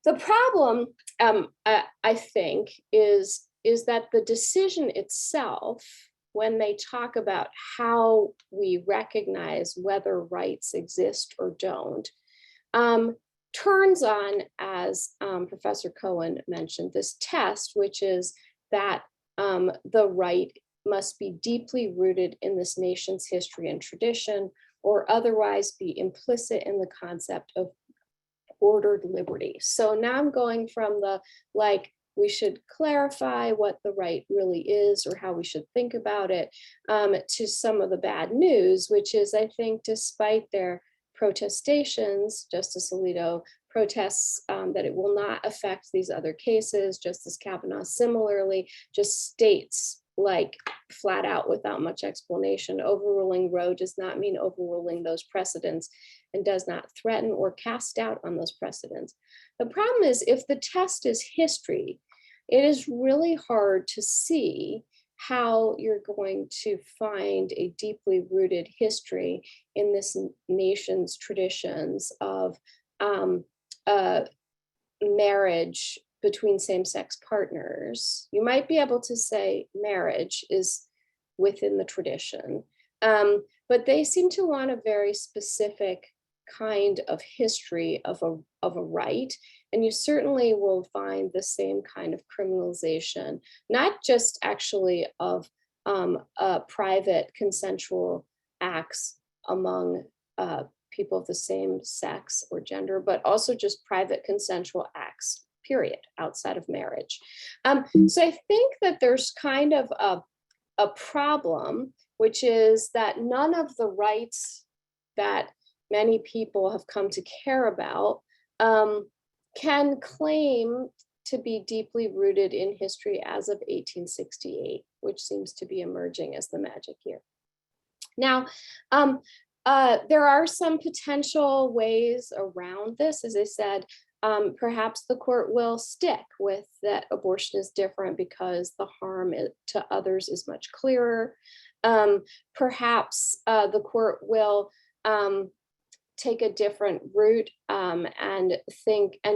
The problem, I think, is that the decision itself, when they talk about how we recognize whether rights exist or don't, turns on, as Professor Cohen mentioned, this test, which is that the right must be deeply rooted in this nation's history and tradition, or otherwise be implicit in the concept of ordered liberty. So now I'm going from the, like, we should clarify what the right really is or how we should think about it, to some of the bad news, which is, I think, despite their protestations, Justice Alito protests that it will not affect these other cases. Justice Kavanaugh similarly just states, like, flat out without much explanation, overruling Roe does not mean overruling those precedents and does not threaten or cast doubt on those precedents. The problem is, if the test is history, it is really hard to see how you're going to find a deeply rooted history in this nation's traditions of marriage between same-sex partners. You might be able to say marriage is within the tradition, but they seem to want a very specific kind of history of a right. And you certainly will find the same kind of criminalization, not just actually of private consensual acts among people of the same sex or gender, but also just private consensual acts, period, outside of marriage. So I think that there's kind of a problem, which is that none of the rights that many people have come to care about can claim to be deeply rooted in history as of 1868, which seems to be emerging as the magic year. Now, there are some potential ways around this. As I said, perhaps the court will stick with that abortion is different because the harm to others is much clearer. Perhaps the court will take a different route and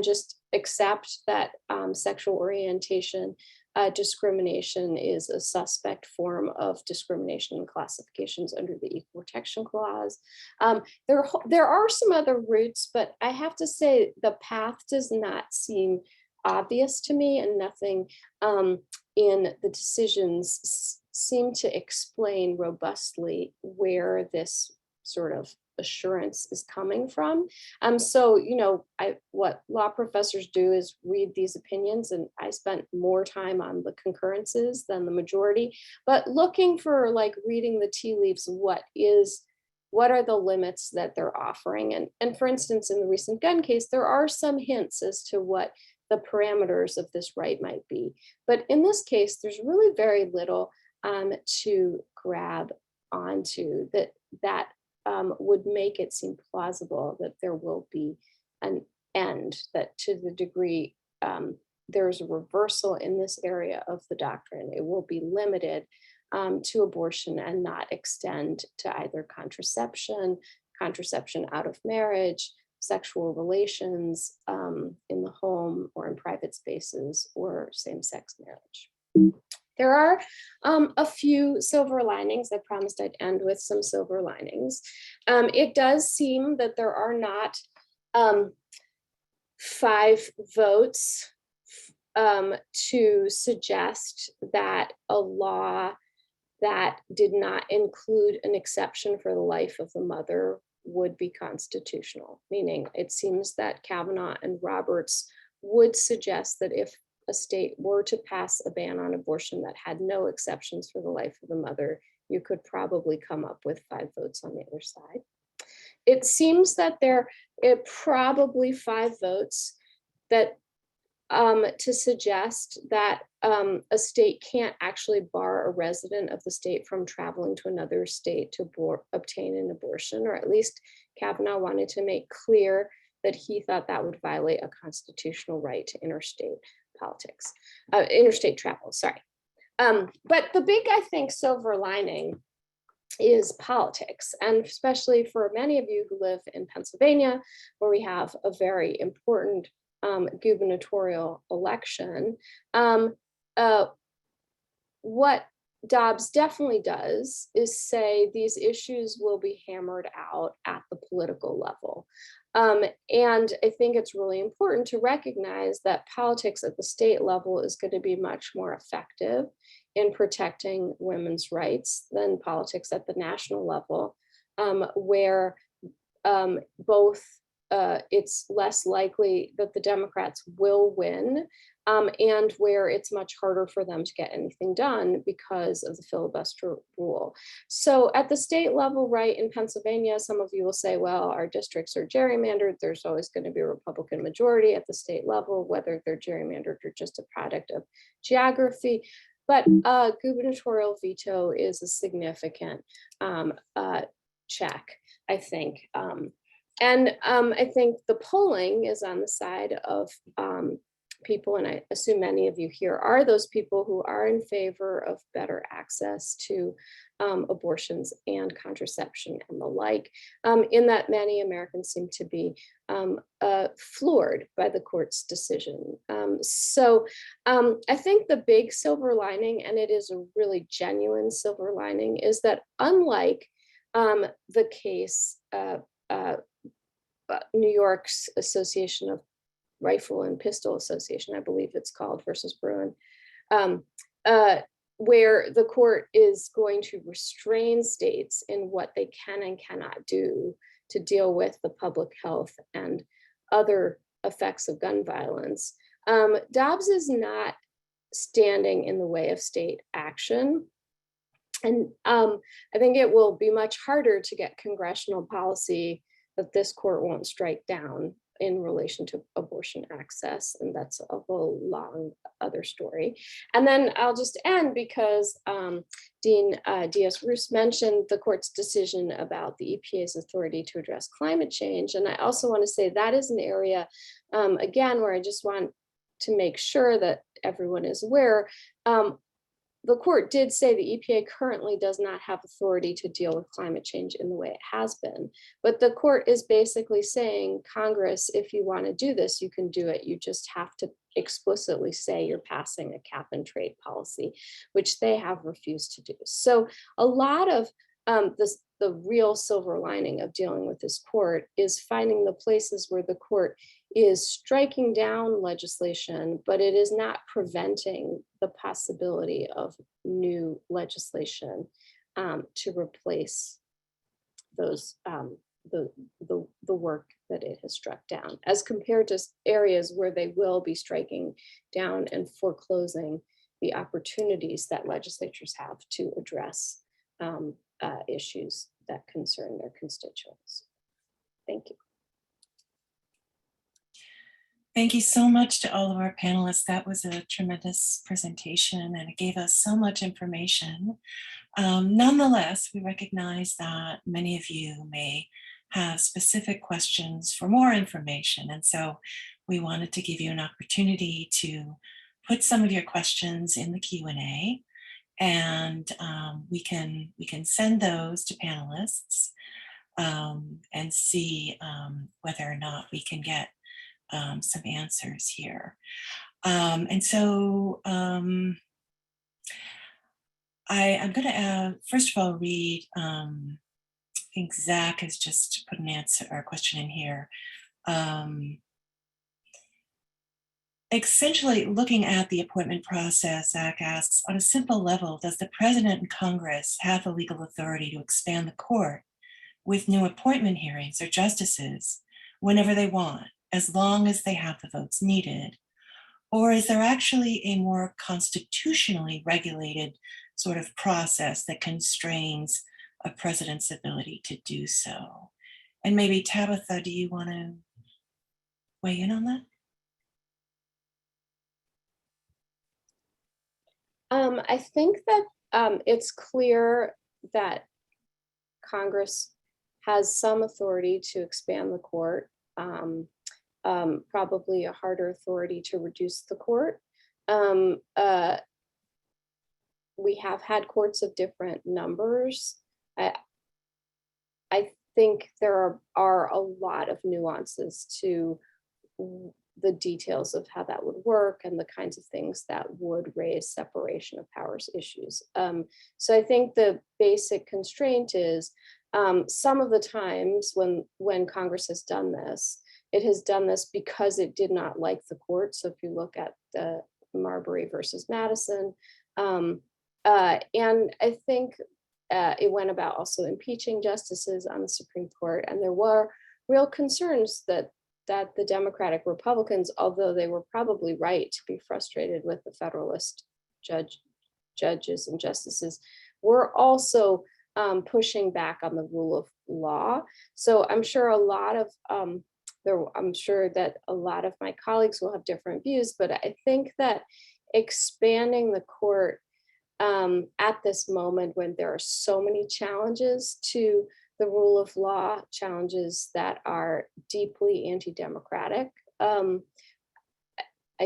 just accept that sexual orientation discrimination is a suspect form of discrimination and classifications under the Equal Protection Clause. There are some other routes, but I have to say the path does not seem obvious to me, and nothing in the decisions seem to explain robustly where this sort of assurance is coming from. So, what law professors do is read these opinions, and I spent more time on the concurrences than the majority, but looking for, like, reading the tea leaves, what are the limits that they're offering? And for instance, in the recent gun case, there are some hints as to what the parameters of this right might be. But in this case, there's really very little to grab onto that would make it seem plausible that there will be an end, that to the degree there's a reversal in this area of the doctrine, it will be limited to abortion and not extend to either contraception out of marriage, sexual relations in the home or in private spaces, or same-sex marriage. There are a few silver linings. I promised I'd end with some silver linings. It does seem that there are not 5 votes to suggest that a law that did not include an exception for the life of the mother would be constitutional, meaning it seems that Kavanaugh and Roberts would suggest that if a state were to pass a ban on abortion that had no exceptions for the life of the mother, you could probably come up with 5 votes on the other side. It seems that there are probably 5 votes that to suggest that a state can't actually bar a resident of the state from traveling to another state to obtain an abortion, or at least Kavanaugh wanted to make clear that he thought that would violate a constitutional right to interstate travel, sorry. But the big, I think, silver lining is politics, and especially for many of you who live in Pennsylvania, where we have a very important gubernatorial election. What Dobbs definitely does is say these issues will be hammered out at the political level. And I think it's really important to recognize that politics at the state level is going to be much more effective in protecting women's rights than politics at the national level, where both it's less likely that the Democrats will win, and where it's much harder for them to get anything done because of the filibuster rule. So at the state level, right, in Pennsylvania, some of you will say, well, our districts are gerrymandered. There's always going to be a Republican majority at the state level, whether they're gerrymandered or just a product of geography. But gubernatorial veto is a significant check, I think. And I think the polling is on the side of people, and I assume many of you here are those people who are in favor of better access to abortions and contraception and the like, in that many Americans seem to be floored by the court's decision. So I think the big silver lining, and it is a really genuine silver lining, is that unlike the case New York's Association of Rifle and Pistol Association, I believe it's called, versus Bruin, where the court is going to restrain states in what they can and cannot do to deal with the public health and other effects of gun violence. Dobbs is not standing in the way of state action. And I think it will be much harder to get congressional policy that this court won't strike down in relation to abortion access. And that's a whole long other story. And then I'll just end because Dean Diez Roux mentioned the court's decision about the EPA's authority to address climate change. And I also want to say that is an area, again, where I just want to make sure that everyone is aware. The court did say the EPA currently does not have authority to deal with climate change in the way it has been. But the court is basically saying, Congress, if you want to do this, you can do it. You just have to explicitly say you're passing a cap and trade policy, which they have refused to do. So a lot of the real silver lining of dealing with this court is finding the places where the court is striking down legislation, but it is not preventing the possibility of new legislation to replace those the work that it has struck down, as compared to areas where they will be striking down and foreclosing the opportunities that legislatures have to address issues that concern their constituents. Thank you. Thank you so much to all of our panelists. That was a tremendous presentation and it gave us so much information. Nonetheless, we recognize that many of you may have specific questions for more information. And so we wanted to give you an opportunity to put some of your questions in the Q&A, and we can send those to panelists and see whether or not we can get some answers here. And so I'm going to first of all read, I think Zach has just put an answer or a question in here. Essentially, looking at the appointment process, Zach asks, on a simple level, does the president and Congress have the legal authority to expand the court with new appointment hearings or justices whenever they want, as long as they have the votes needed? Or is there actually a more constitutionally regulated sort of process that constrains a president's ability to do so? And maybe Tabatha, do you want to weigh in on that? I think that it's clear that Congress has some authority to expand the court, probably a harder authority to reduce the court. We have had courts of different numbers. I think there are a lot of nuances to the details of how that would work and the kinds of things that would raise separation of powers issues. So I think the basic constraint is some of the times when Congress has done this, it has done this because it did not like the court. So if you look at the Marbury versus Madison, and I think it went about also impeaching justices on the Supreme Court. And there were real concerns that the Democratic Republicans, although they were probably right to be frustrated with the Federalist judges and justices, were also pushing back on the rule of law. So I'm sure I'm sure that a lot of my colleagues will have different views, but I think that expanding the court at this moment when there are so many challenges to the rule of law, challenges that are deeply anti-democratic, I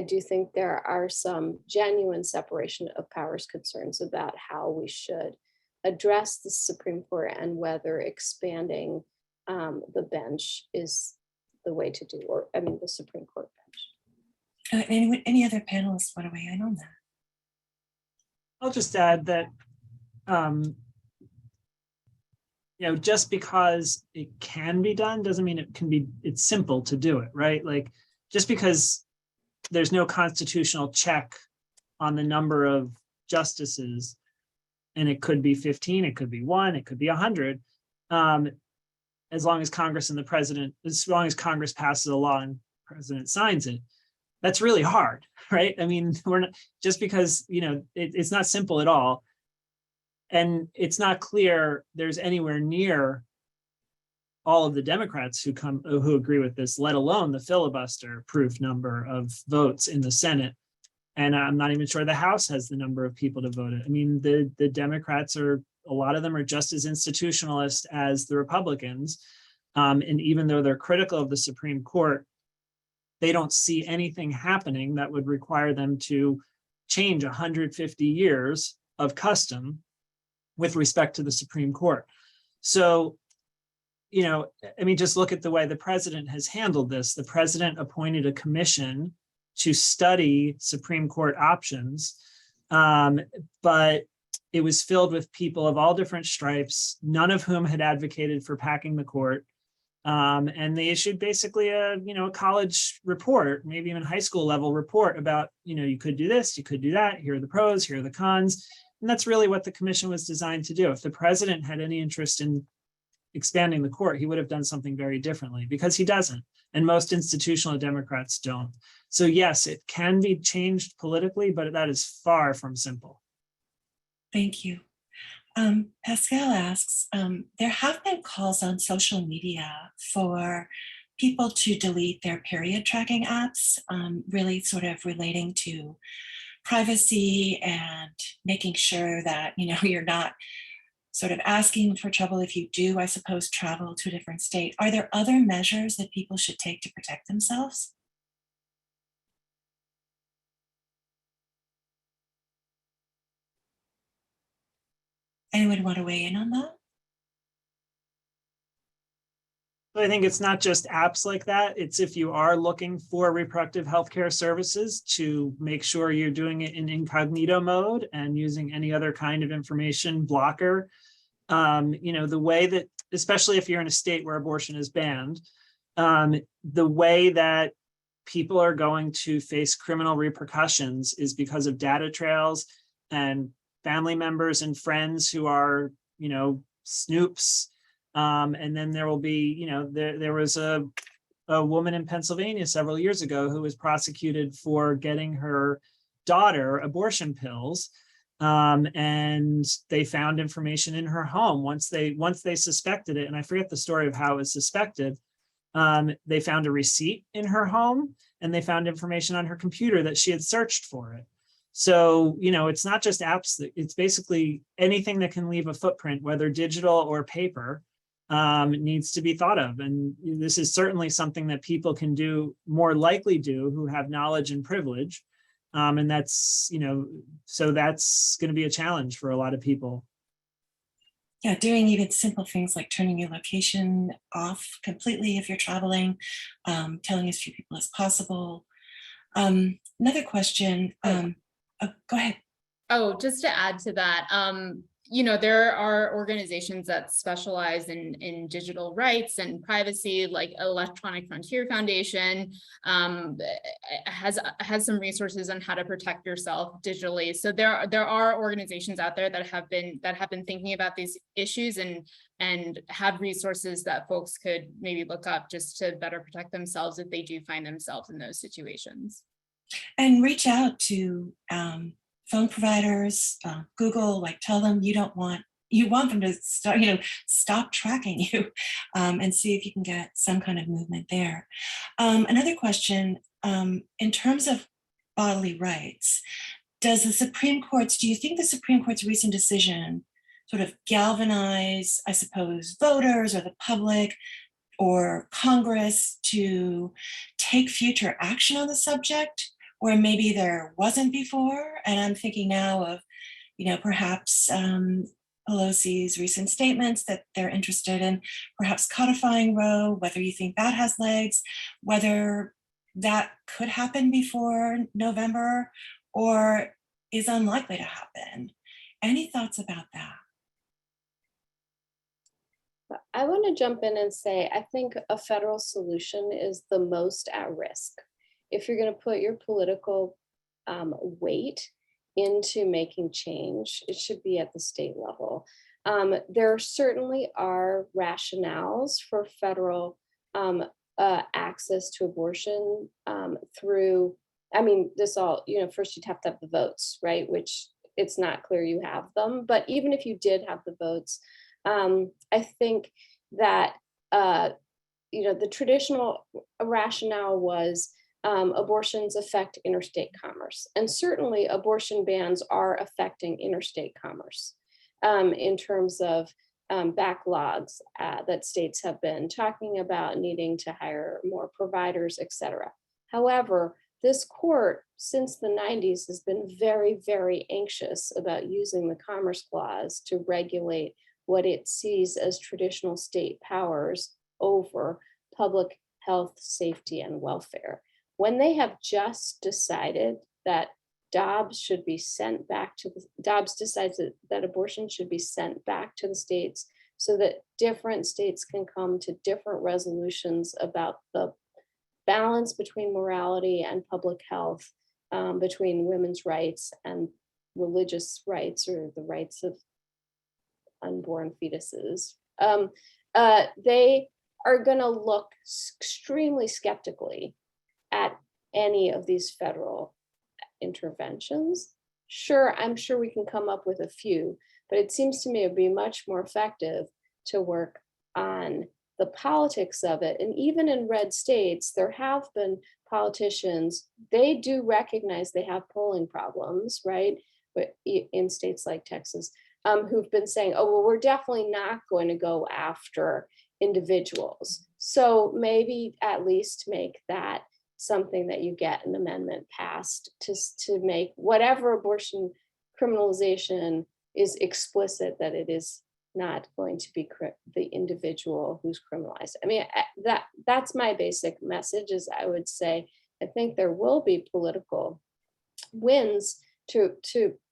do think there are some genuine separation of powers concerns about how we should address the Supreme Court and whether expanding the bench is the way to do, or I mean the Supreme Court bench. Any other panelists want to weigh in on that? I'll just add that, just because it can be done doesn't mean it's simple to do it, right? Like, just because there's no constitutional check on the number of justices, and it could be 15, it could be 1, it could be 100, as long as Congress and the president, as long as Congress passes a law and the president signs it, that's really hard, right? I mean, we're not, just because, it's not simple at all. And it's not clear there's anywhere near all of the Democrats who agree with this, let alone the filibuster proof number of votes in the Senate. And I'm not even sure the House has the number of people to vote it. I mean, the Democrats a lot of them are just as institutionalist as the Republicans. And even though they're critical of the Supreme Court, they don't see anything happening that would require them to change 150 years of custom with respect to the Supreme Court. So, just look at the way the president has handled this. The president appointed a commission to study Supreme Court options, but it was filled with people of all different stripes, none of whom had advocated for packing the court. And they issued basically a college report, maybe even high school level report about, you could do this, you could do that, here are the pros, here are the cons. And that's really what the commission was designed to do. If the president had any interest in expanding the court, he would have done something very differently, because he doesn't. And most institutional Democrats don't. So yes, it can be changed politically, but that is far from simple. Thank you. Pascal asks, there have been calls on social media for people to delete their period tracking apps, really sort of relating to privacy and making sure that, you're not sort of asking for trouble if you do, I suppose, travel to a different state. Are there other measures that people should take to protect themselves? Anyone want to weigh in on that? I think it's not just apps like that. It's if you are looking for reproductive healthcare services, to make sure you're doing it in incognito mode and using any other kind of information blocker. The way that, especially if you're in a state where abortion is banned, the way that people are going to face criminal repercussions is because of data trails and family members and friends who are, snoops. And then there will be, there was a woman in Pennsylvania several years ago who was prosecuted for getting her daughter abortion pills. And they found information in her home once they suspected it. And I forget the story of how it was suspected. They found a receipt in her home, and they found information on her computer that she had searched for it. So, it's not just apps, it's basically anything that can leave a footprint, whether digital or paper, needs to be thought of. And this is certainly something that people can more likely do who have knowledge and privilege. And that's, so that's going to be a challenge for a lot of people. Yeah, doing even simple things like turning your location off completely if you're traveling, telling as few people as possible. Another question, go ahead. Oh, just to add to that, there are organizations that specialize in digital rights and privacy, like Electronic Frontier Foundation has some resources on how to protect yourself digitally. So there are organizations out there that have been thinking about these issues and have resources that folks could maybe look up just to better protect themselves if they do find themselves in those situations. And reach out to phone providers, Google, tell them you want them to stop tracking you, and see if you can get some kind of movement there. Another question, in terms of bodily rights, do you think the Supreme Court's recent decision sort of galvanize, I suppose, voters or the public or Congress to take future action on the subject, where maybe there wasn't before? And I'm thinking now of, perhaps Pelosi's recent statements that they're interested in perhaps codifying Roe, whether you think that has legs, whether that could happen before November or is unlikely to happen. Any thoughts about that? I want to jump in and say, I think a federal solution is the most at risk. If you're going to put your political weight into making change, it should be at the state level. There certainly are rationales for federal access to abortion through I mean, this all, first you'd have to have the votes, right? Which it's not clear you have them, but even if you did have the votes, I think that, the traditional rationale was abortions affect interstate commerce. And certainly abortion bans are affecting interstate commerce in terms of backlogs that states have been talking about needing to hire more providers, et cetera. However, this court since the 90s has been very, very anxious about using the Commerce Clause to regulate what it sees as traditional state powers over public health, safety, and welfare. When they have just decided that Dobbs should be sent back to Dobbs decides that abortion should be sent back to the states so that different states can come to different resolutions about the balance between morality and public health, between women's rights and religious rights or the rights of unborn fetuses. They are going to look extremely skeptically at any of these federal interventions. Sure, I'm sure we can come up with a few, but it seems to me it'd be much more effective to work on the politics of it. And even in red states, there have been politicians, they do recognize they have polling problems, right? But in states like Texas, who've been saying, oh, well, we're definitely not going to go after individuals. So maybe at least make that something that you get an amendment passed to make whatever abortion criminalization is explicit, that it is not going to be the individual who's criminalized. I mean, that's my basic message. Is I would say, I think there will be political wins to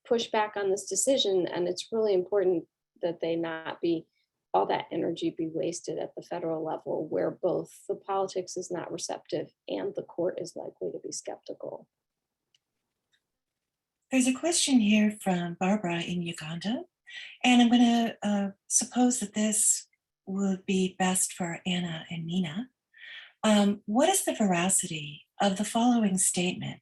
push back on this decision. And it's really important that they not be, all that energy be wasted at the federal level where both the politics is not receptive and the court is likely to be skeptical. There's a question here from Barbara in Uganda, and I'm going to suppose that this would be best for Anna and Nina. What is the veracity of the following statement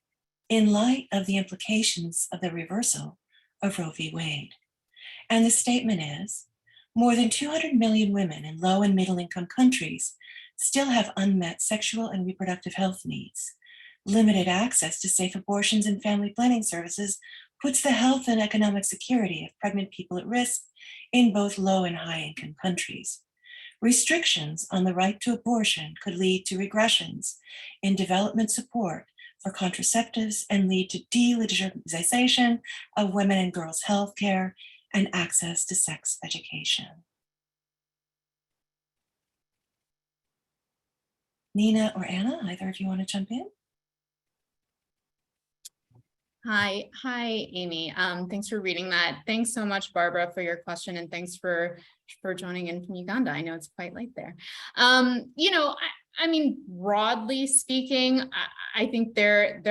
in light of the implications of the reversal of Roe v. Wade? And the statement is, more than 200 million women in low and middle income countries still have unmet sexual and reproductive health needs. Limited access to safe abortions and family planning services puts the health and economic security of pregnant people at risk in both low and high income countries. Restrictions on the right to abortion could lead to regressions in development support for contraceptives and lead to delegitimization of women and girls' health care and access to sex education. Nina or Anna, either of you want to jump in? Hi, Amy. Thanks for reading that. Thanks so much, Barbara, for your question, and thanks for joining in from Uganda. I know it's quite late there. I mean, broadly speaking, I think there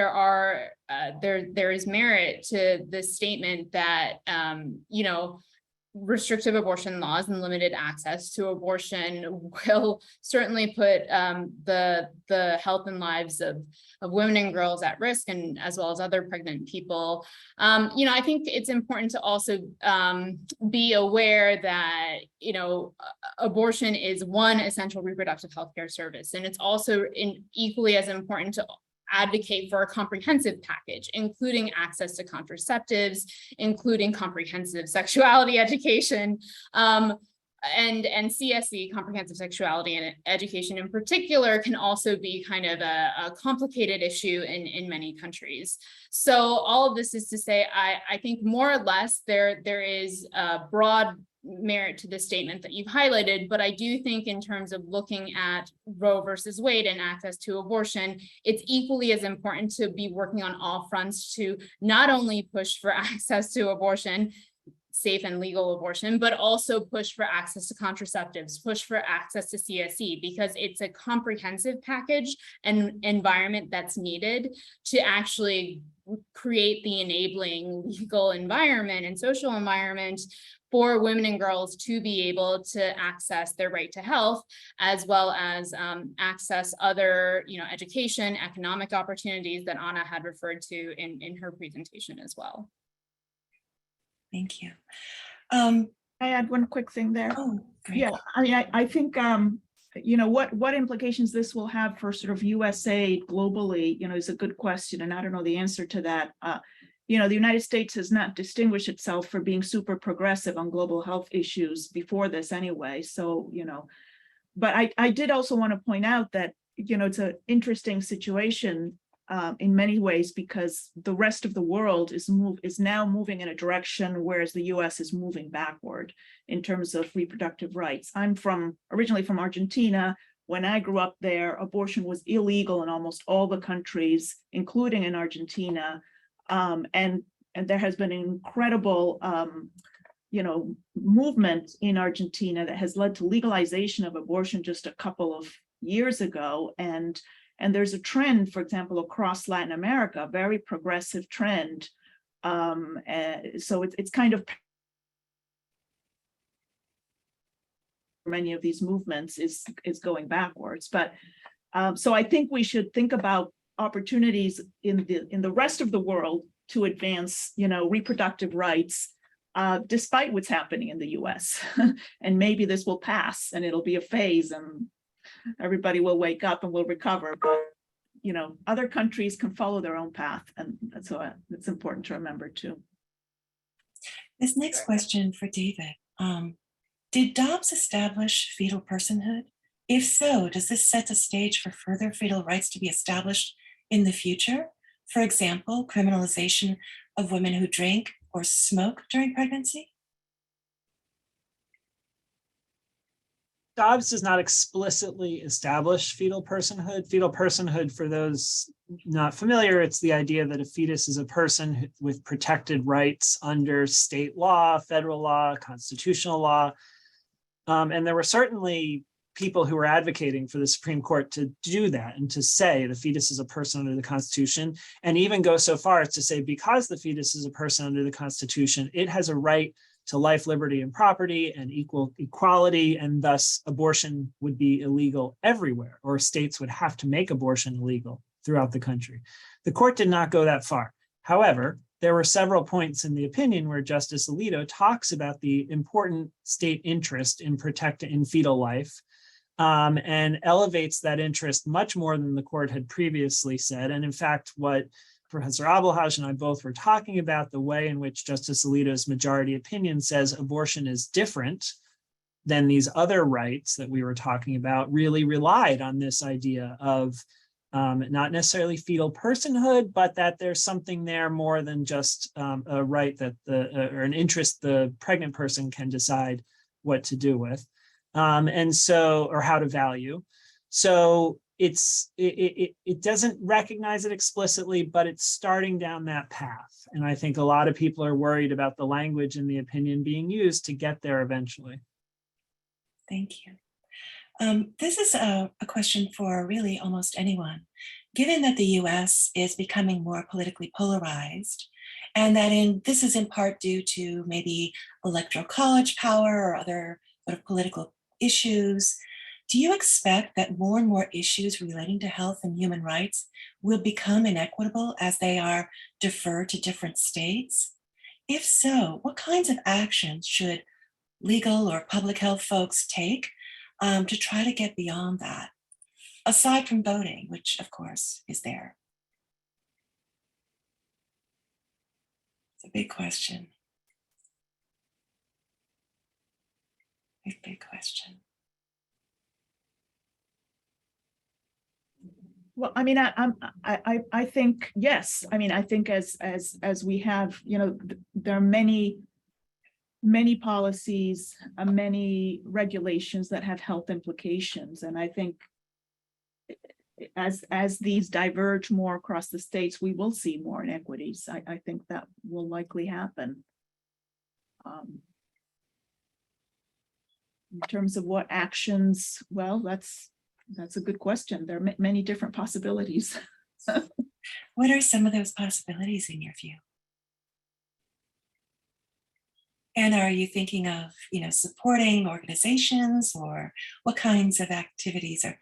is merit to the statement that restrictive abortion laws and limited access to abortion will certainly put the health and lives of women and girls at risk, and as well as other pregnant people. I think it's important to also be aware that abortion is one essential reproductive health care service, and it's also equally as important to advocate for a comprehensive package, including access to contraceptives, including comprehensive sexuality education, and CSE, comprehensive sexuality and education in particular, can also be kind of a complicated issue in many countries. So all of this is to say, I think more or less there is a broad merit to the statement that you've highlighted, but I do think in terms of looking at Roe versus Wade and access to abortion, it's equally as important to be working on all fronts to not only push for access to abortion, safe and legal abortion, but also push for access to contraceptives, push for access to CSE, because it's a comprehensive package and environment that's needed to actually create the enabling legal environment and social environment for women and girls to be able to access their right to health, as well as access other, education, economic opportunities that Anna had referred to in her presentation as well. Thank you. I add one quick thing there. Oh, great. Yeah, I mean, I think, what implications this will have for sort of USA globally, is a good question. And I don't know the answer to that. The United States has not distinguished itself for being super progressive on global health issues before this anyway. So, but I did also want to point out that, it's an interesting situation in many ways, because the rest of the world is now moving in a direction, whereas the US is moving backward in terms of reproductive rights. I'm originally from Argentina. When I grew up there, abortion was illegal in almost all the countries, including in Argentina. And there has been an incredible, movement in Argentina that has led to legalization of abortion just a couple of years ago. And there's a trend, for example, across Latin America, a very progressive trend. So it's kind of many of these movements is going backwards. But so I think we should think about opportunities in the rest of the world to advance, reproductive rights, despite what's happening in the US. And maybe this will pass and it'll be a phase and everybody will wake up and will recover. But, other countries can follow their own path. And so it's important to remember too. This next question for David. Did Dobbs establish fetal personhood? If so, does this set the stage for further fetal rights to be established in the future? For example, criminalization of women who drink or smoke during pregnancy? Dobbs does not explicitly establish fetal personhood. Fetal personhood, for those not familiar, it's the idea that a fetus is a person with protected rights under state law, federal law, constitutional law. And there were certainly people who were advocating for the Supreme Court to do that and to say the fetus is a person under the Constitution, and even go so far as to say, because the fetus is a person under the Constitution, it has a right to life, liberty, and property and equality, and thus abortion would be illegal everywhere, or states would have to make abortion illegal throughout the country. The court did not go that far. However, there were several points in the opinion where Justice Alito talks about the important state interest in protecting fetal life, and elevates that interest much more than the court had previously said. And in fact, what Professor El-Haj and I both were talking about, the way in which Justice Alito's majority opinion says abortion is different than these other rights that we were talking about, really relied on this idea of not necessarily fetal personhood, but that there's something there more than just a right that or an interest the pregnant person can decide what to do with, and so, or how to value. So it doesn't recognize it explicitly, but it's starting down that path. And I think a lot of people are worried about the language in the opinion being used to get there eventually. Thank you. This is a question for really almost anyone. Given that the US is becoming more politically polarized, and that this is in part due to maybe electoral college power or other sort of political issues, do you expect that more and more issues relating to health and human rights will become inequitable as they are deferred to different states? If so, what kinds of actions should legal or public health folks take to try to get beyond that, aside from voting, which of course is there? It's a big question. Big question. Well, I mean, I think, yes. I mean, I think as we have, there are many policies, many regulations that have health implications. And I think as these diverge more across the states, we will see more inequities. I think that will likely happen. In terms of what actions, well, that's a good question. There are many different possibilities. What are some of those possibilities in your view? And are you thinking of, supporting organizations, or what kinds of activities, are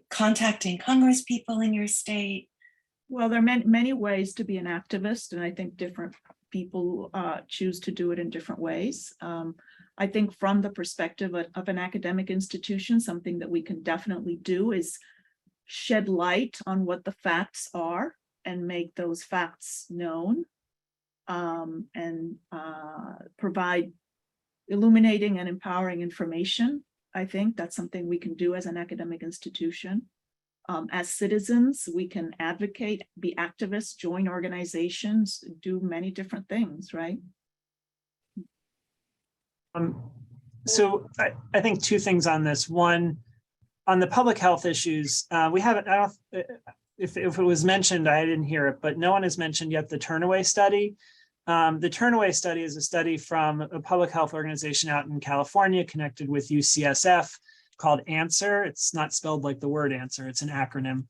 contacting Congress people in your state? Well, there are many ways to be an activist, and I think different people choose to do it in different ways. I think from the perspective of an academic institution, something that we can definitely do is shed light on what the facts are and make those facts known, and provide illuminating and empowering information. I think that's something we can do as an academic institution. As citizens, we can advocate, be activists, join organizations, do many different things, right? So I think two things on this. One, on the public health issues, we haven't, if it was mentioned, I didn't hear it, but no one has mentioned yet the Turnaway study. The Turnaway study is a study from a public health organization out in California connected with UCSF called ANSWER. It's not spelled like the word answer, it's an acronym,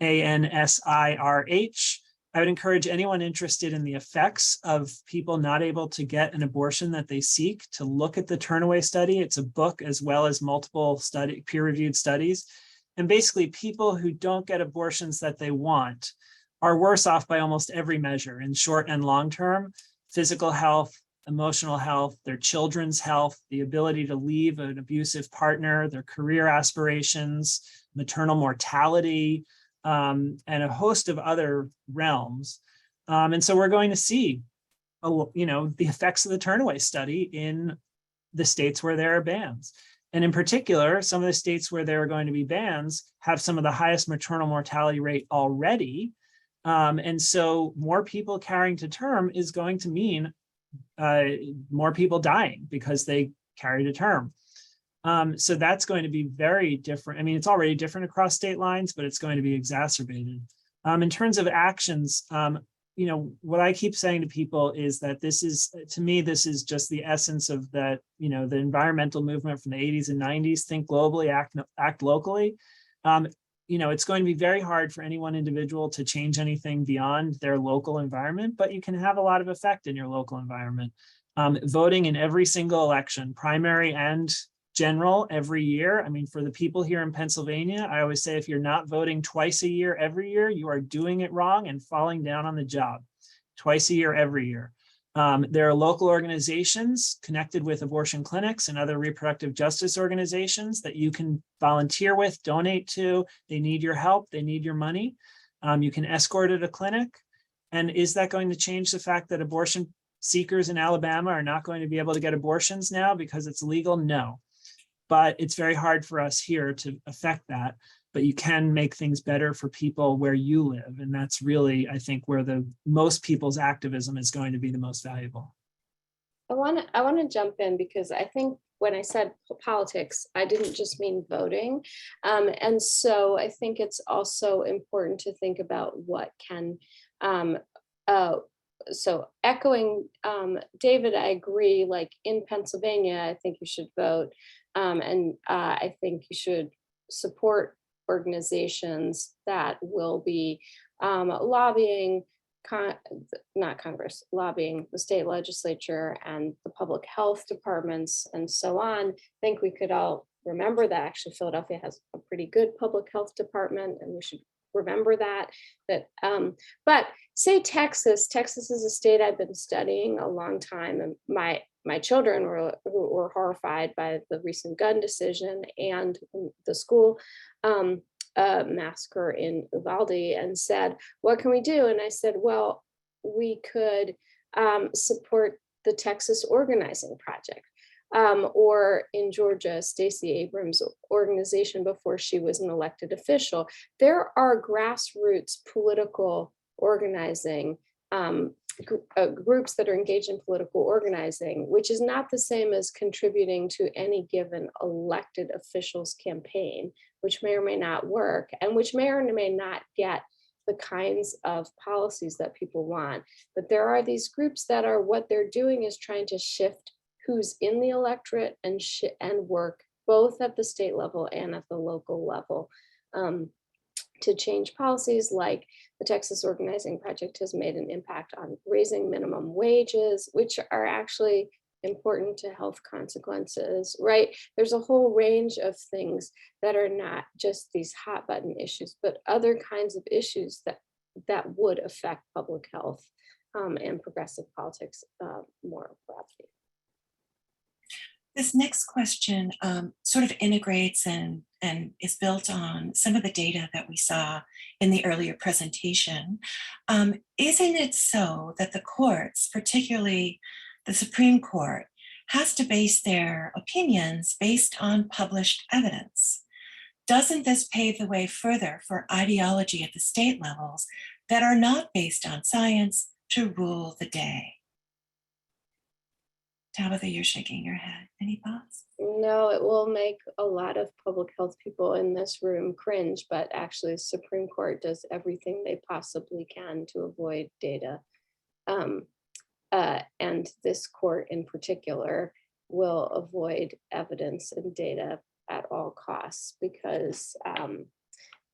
ANSIRH. I would encourage anyone interested in the effects of people not able to get an abortion that they seek to look at the Turnaway study. It's a book as well as multiple peer-reviewed studies. And basically, people who don't get abortions that they want are worse off by almost every measure in short and long term: physical health, emotional health, their children's health, the ability to leave an abusive partner, their career aspirations, maternal mortality, and a host of other realms. And so we're going to see, the effects of the Turnaway study in the states where there are bans. And in particular, some of the states where there are going to be bans have some of the highest maternal mortality rate already. And so more people carrying to term is going to mean more people dying because they carry to term. So that's going to be very different. I mean, it's already different across state lines, but it's going to be exacerbated. In terms of actions, what I keep saying to people is that this is, to me, this is just the essence of that, the environmental movement from the 80s and 90s, think globally, act locally. It's going to be very hard for any one individual to change anything beyond their local environment, but you can have a lot of effect in your local environment. Voting in every single election, primary and general, every year. I mean, for the people here in Pennsylvania, I always say, if you're not voting twice a year, every year, you are doing it wrong and falling down on the job. Twice a year, every year. There are local organizations connected with abortion clinics and other reproductive justice organizations that you can volunteer with, donate to. They need your help. They need your money. You can escort at a clinic. And is that going to change the fact that abortion seekers in Alabama are not going to be able to get abortions now because it's legal? No. But it's very hard for us here to affect that. But you can make things better for people where you live. And that's really, I think, where the most people's activism is going to be the most valuable. I want to jump in because I think when I said politics, I didn't just mean voting. And so I think it's also important to think about what can, so echoing David, I agree, like in Pennsylvania, I think you should vote. And I think you should support organizations that will be lobbying, not Congress, lobbying the state legislature and the public health departments and so on. I think we could all remember that actually Philadelphia has a pretty good public health department, and we should remember that. But say Texas is a state I've been studying a long time, and my children were horrified by the recent gun decision and the school massacre in Uvalde, and said, what can we do? And I said, well, we could support the Texas Organizing Project, or in Georgia, Stacey Abrams' organization before she was an elected official. There are grassroots political organizing groups that are engaged in political organizing, which is not the same as contributing to any given elected official's campaign, which may or may not work, and which may or may not get the kinds of policies that people want. But there are these groups that are, what they're doing is trying to shift who's in the electorate and work both at the state level and at the local level. to change policies, like the Texas Organizing Project has made an impact on raising minimum wages, which are actually important to health consequences, right? There's a whole range of things that are not just these hot button issues, but other kinds of issues that would affect public health and progressive politics more broadly. This next question sort of integrates and is built on some of the data that we saw in the earlier presentation. Isn't it so that the courts, particularly the Supreme Court, has to base their opinions based on published evidence? Doesn't this pave the way further for ideology at the state levels that are not based on science to rule the day? Tabatha, you're shaking your head. Any thoughts? No, it will make a lot of public health people in this room cringe, but actually the Supreme Court does everything they possibly can to avoid data. And this court in particular will avoid evidence and data at all costs, because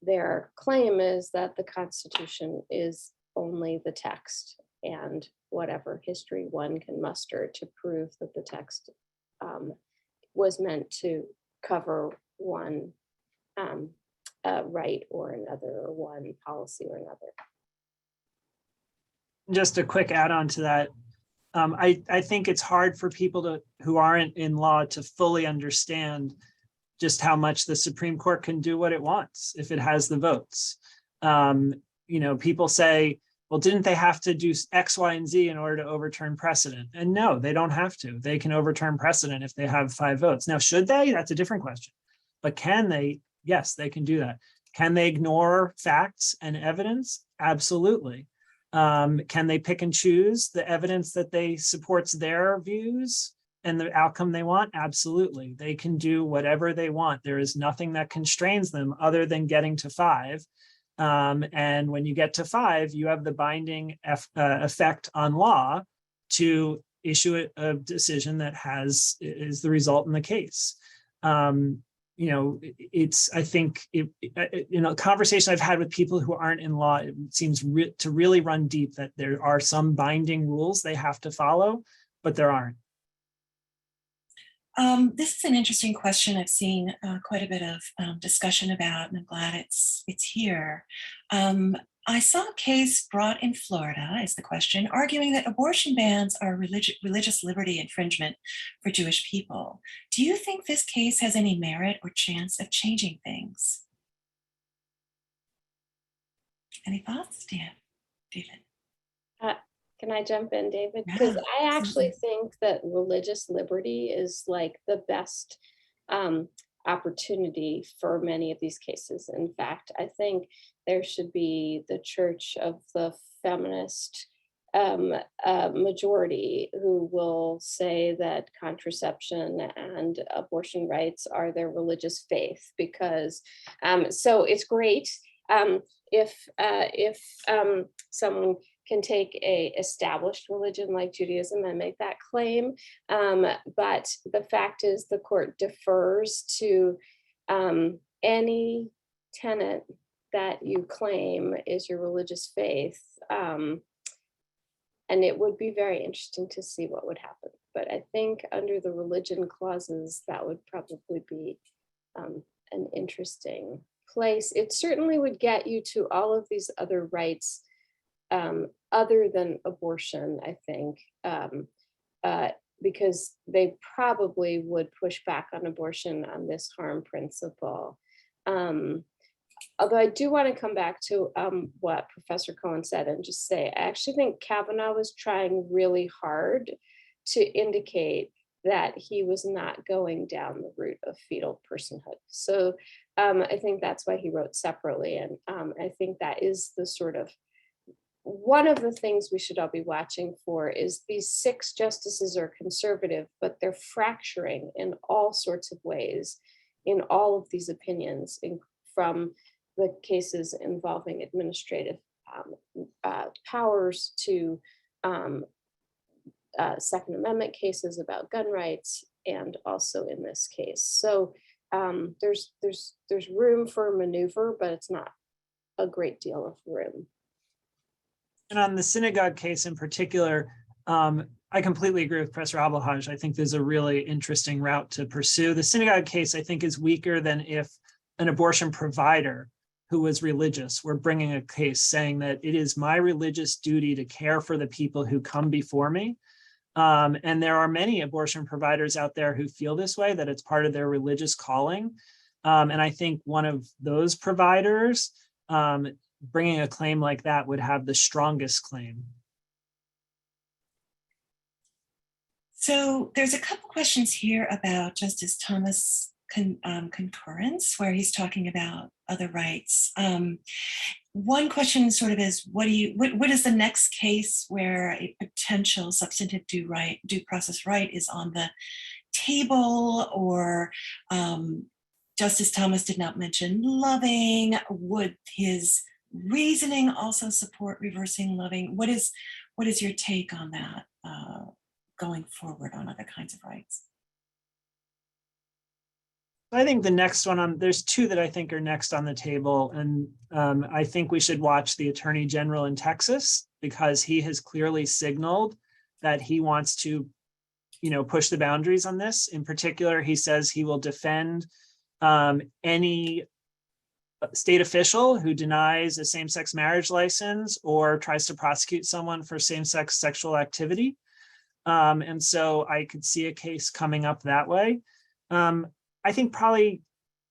their claim is that the Constitution is only the text and whatever history one can muster to prove that the text was meant to cover one right or another, or one policy or another. Just a quick add-on to that. I think it's hard for people who aren't in law to fully understand just how much the Supreme Court can do what it wants if it has the votes. People say, well, didn't they have to do X, Y, and Z in order to overturn precedent? And no, they don't have to. They can overturn precedent if they have 5 votes. Now, should they? That's a different question. But can they? Yes, they can do that. Can they ignore facts and evidence? Absolutely. Can they pick and choose the evidence that they supports their views and the outcome they want? Absolutely. They can do whatever they want. There is nothing that constrains them other than getting to 5. And when you get to 5, you have the binding effect on law to issue a decision that is the result in the case. I think conversation I've had with people who aren't in law, it seems to really run deep that there are some binding rules they have to follow, but there aren't. This is an interesting question I've seen quite a bit of discussion about, and I'm glad it's here. I saw a case brought in Florida, is the question, arguing that abortion bans are religious liberty infringement for Jewish people. Do you think this case has any merit or chance of changing things? Any thoughts, David? Can I jump in, David? Because I actually think that religious liberty is like the best opportunity for many of these cases. In fact, I think there should be the church of the feminist majority who will say that contraception and abortion rights are their religious faith, because so it's great if someone can take a established religion like Judaism and make that claim. But the fact is the court defers to any tenet that you claim is your religious faith. And it would be very interesting to see what would happen. But I think under the religion clauses, that would probably be an interesting place. It certainly would get you to all of these other rights other than abortion, I think, because they probably would push back on abortion on this harm principle. Although I do want to come back to what Professor Cohen said and just say, I actually think Kavanaugh was trying really hard to indicate that he was not going down the route of fetal personhood. So I think that's why he wrote separately. And I think that is the sort of one of the things we should all be watching for is these 6 justices are conservative, but they're fracturing in all sorts of ways in all of these opinions, from the cases involving administrative powers to Second Amendment cases about gun rights, and also in this case. So there's room for maneuver, but it's not a great deal of room. And on the synagogue case in particular, I completely agree with Professor El-Haj. I think there's a really interesting route to pursue. The synagogue case, I think, is weaker than if an abortion provider who was religious were bringing a case saying that it is my religious duty to care for the people who come before me. And there are many abortion providers out there who feel this way, that it's part of their religious calling. And I think one of those providers bringing a claim like that would have the strongest claim. So there's a couple questions here about Justice Thomas' concurrence, where he's talking about other rights. One question sort of is, what is the next case where a potential substantive due process right is on the table? Or Justice Thomas did not mention Loving. Would his reasoning also support reversing Loving? What is your take on that going forward on other kinds of rights? I think the next one there's two that I think are next on the table. And I think we should watch the Attorney General in Texas, because he has clearly signaled that he wants to, push the boundaries on this. In particular, he says he will defend any state official who denies a same-sex marriage license or tries to prosecute someone for same-sex sexual activity. And so I could see a case coming up that way. I think probably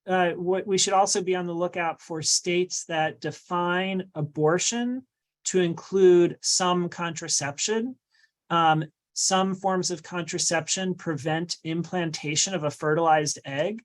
what we should also be on the lookout for states that define abortion to include some contraception. Some forms of contraception prevent implantation of a fertilized egg.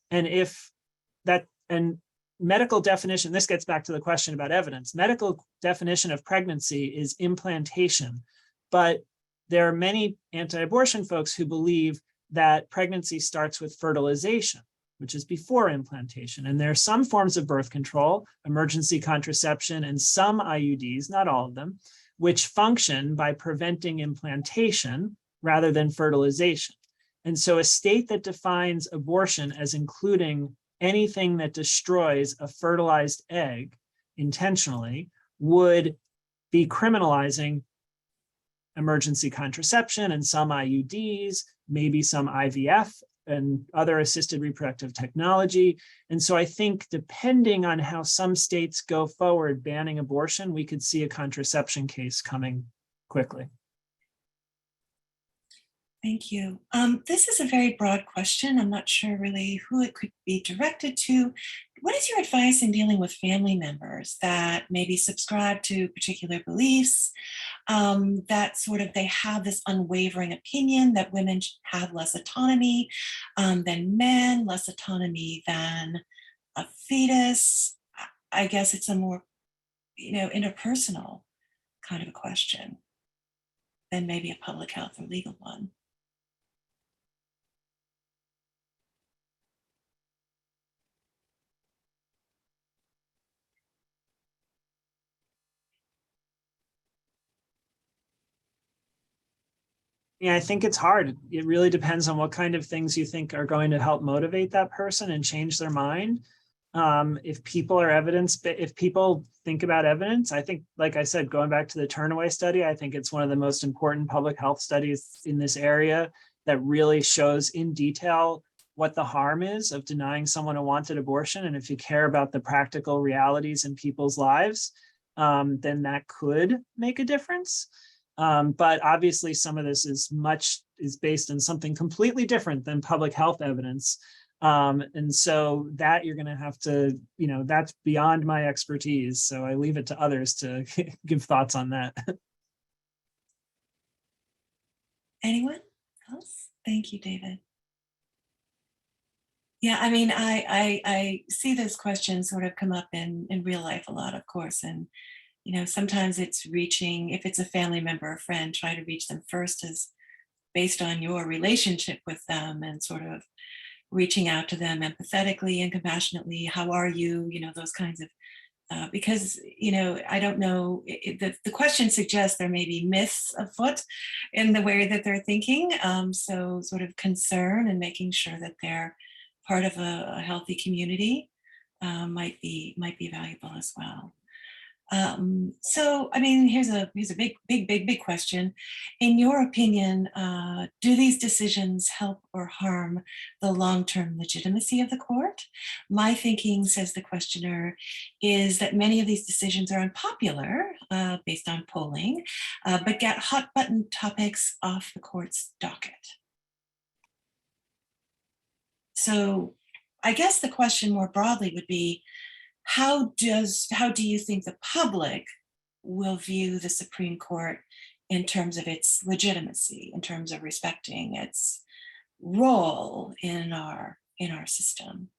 And medical definition, this gets back to the question about evidence. Medical definition of pregnancy is implantation, but there are many anti-abortion folks who believe that pregnancy starts with fertilization, which is before implantation. And there are some forms of birth control, emergency contraception, and some IUDs, not all of them, which function by preventing implantation rather than fertilization. And so a state that defines abortion as including anything that destroys a fertilized egg intentionally would be criminalizing emergency contraception and some IUDs, maybe some IVF and other assisted reproductive technology. And so I think depending on how some states go forward banning abortion, we could see a contraception case coming quickly. Thank you. This is a very broad question. I'm not sure really who it could be directed to. What is your advice in dealing with family members that maybe subscribe to particular beliefs, that sort of they have this unwavering opinion that women have less autonomy than men, less autonomy than a fetus? I guess it's a more, interpersonal kind of a question than maybe a public health or legal one. Yeah, I think it's hard. It really depends on what kind of things you think are going to help motivate that person and change their mind. If people think about evidence, I think, like I said, going back to the Turnaway study, I think it's one of the most important public health studies in this area that really shows in detail what the harm is of denying someone a wanted abortion. And if you care about the practical realities in people's lives, then that could make a difference. But obviously some of this is based on something completely different than public health evidence. And so that you're going to have to, that's beyond my expertise. So I leave it to others to give thoughts on that. Anyone else? Thank you, David. Yeah, I mean, I see this question sort of come up in real life a lot, of course. And sometimes it's reaching, if it's a family member or friend, try to reach them first as based on your relationship with them and sort of reaching out to them empathetically and compassionately. How are you? Those kinds of, because, I don't know, the question suggests there may be myths afoot in the way that they're thinking. So sort of concern and making sure that they're part of a healthy community. might be valuable as well. So, I mean, here's a big question. In your opinion, do these decisions help or harm the long-term legitimacy of the court? My thinking, says the questioner, is that many of these decisions are unpopular based on polling, but get hot button topics off the court's docket. So I guess the question more broadly would be, how do you think the public will view the Supreme Court in terms of its legitimacy, in terms of respecting its role in our system?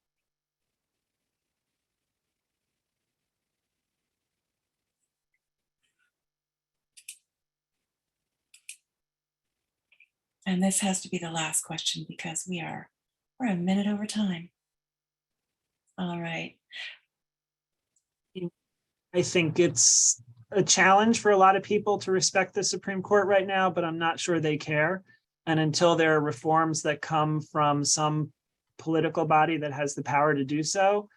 And this has to be the last question because we're a minute over time. All right. I think it's a challenge for a lot of people to respect the Supreme Court right now, but I'm not sure they care. And until there are reforms that come from some political body that has the power to do so,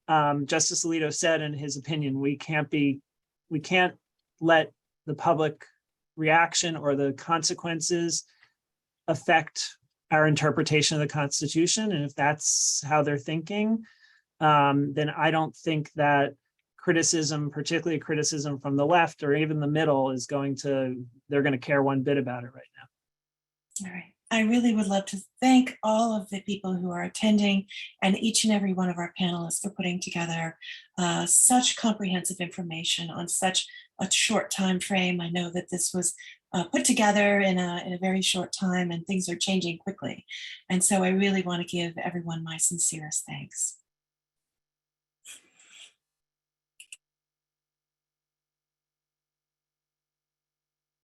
Justice Alito said in his opinion, we can't let the public reaction or the consequences affect our interpretation of the Constitution. And if that's how they're thinking, then I don't think that criticism, particularly criticism from the left or even the middle, they're going to care one bit about it right now. All right. I really would love to thank all of the people who are attending and each and every one of our panelists for putting together such comprehensive information on such a short time frame. I know that this was put together in a very short time and things are changing quickly. And so I really want to give everyone my sincerest thanks.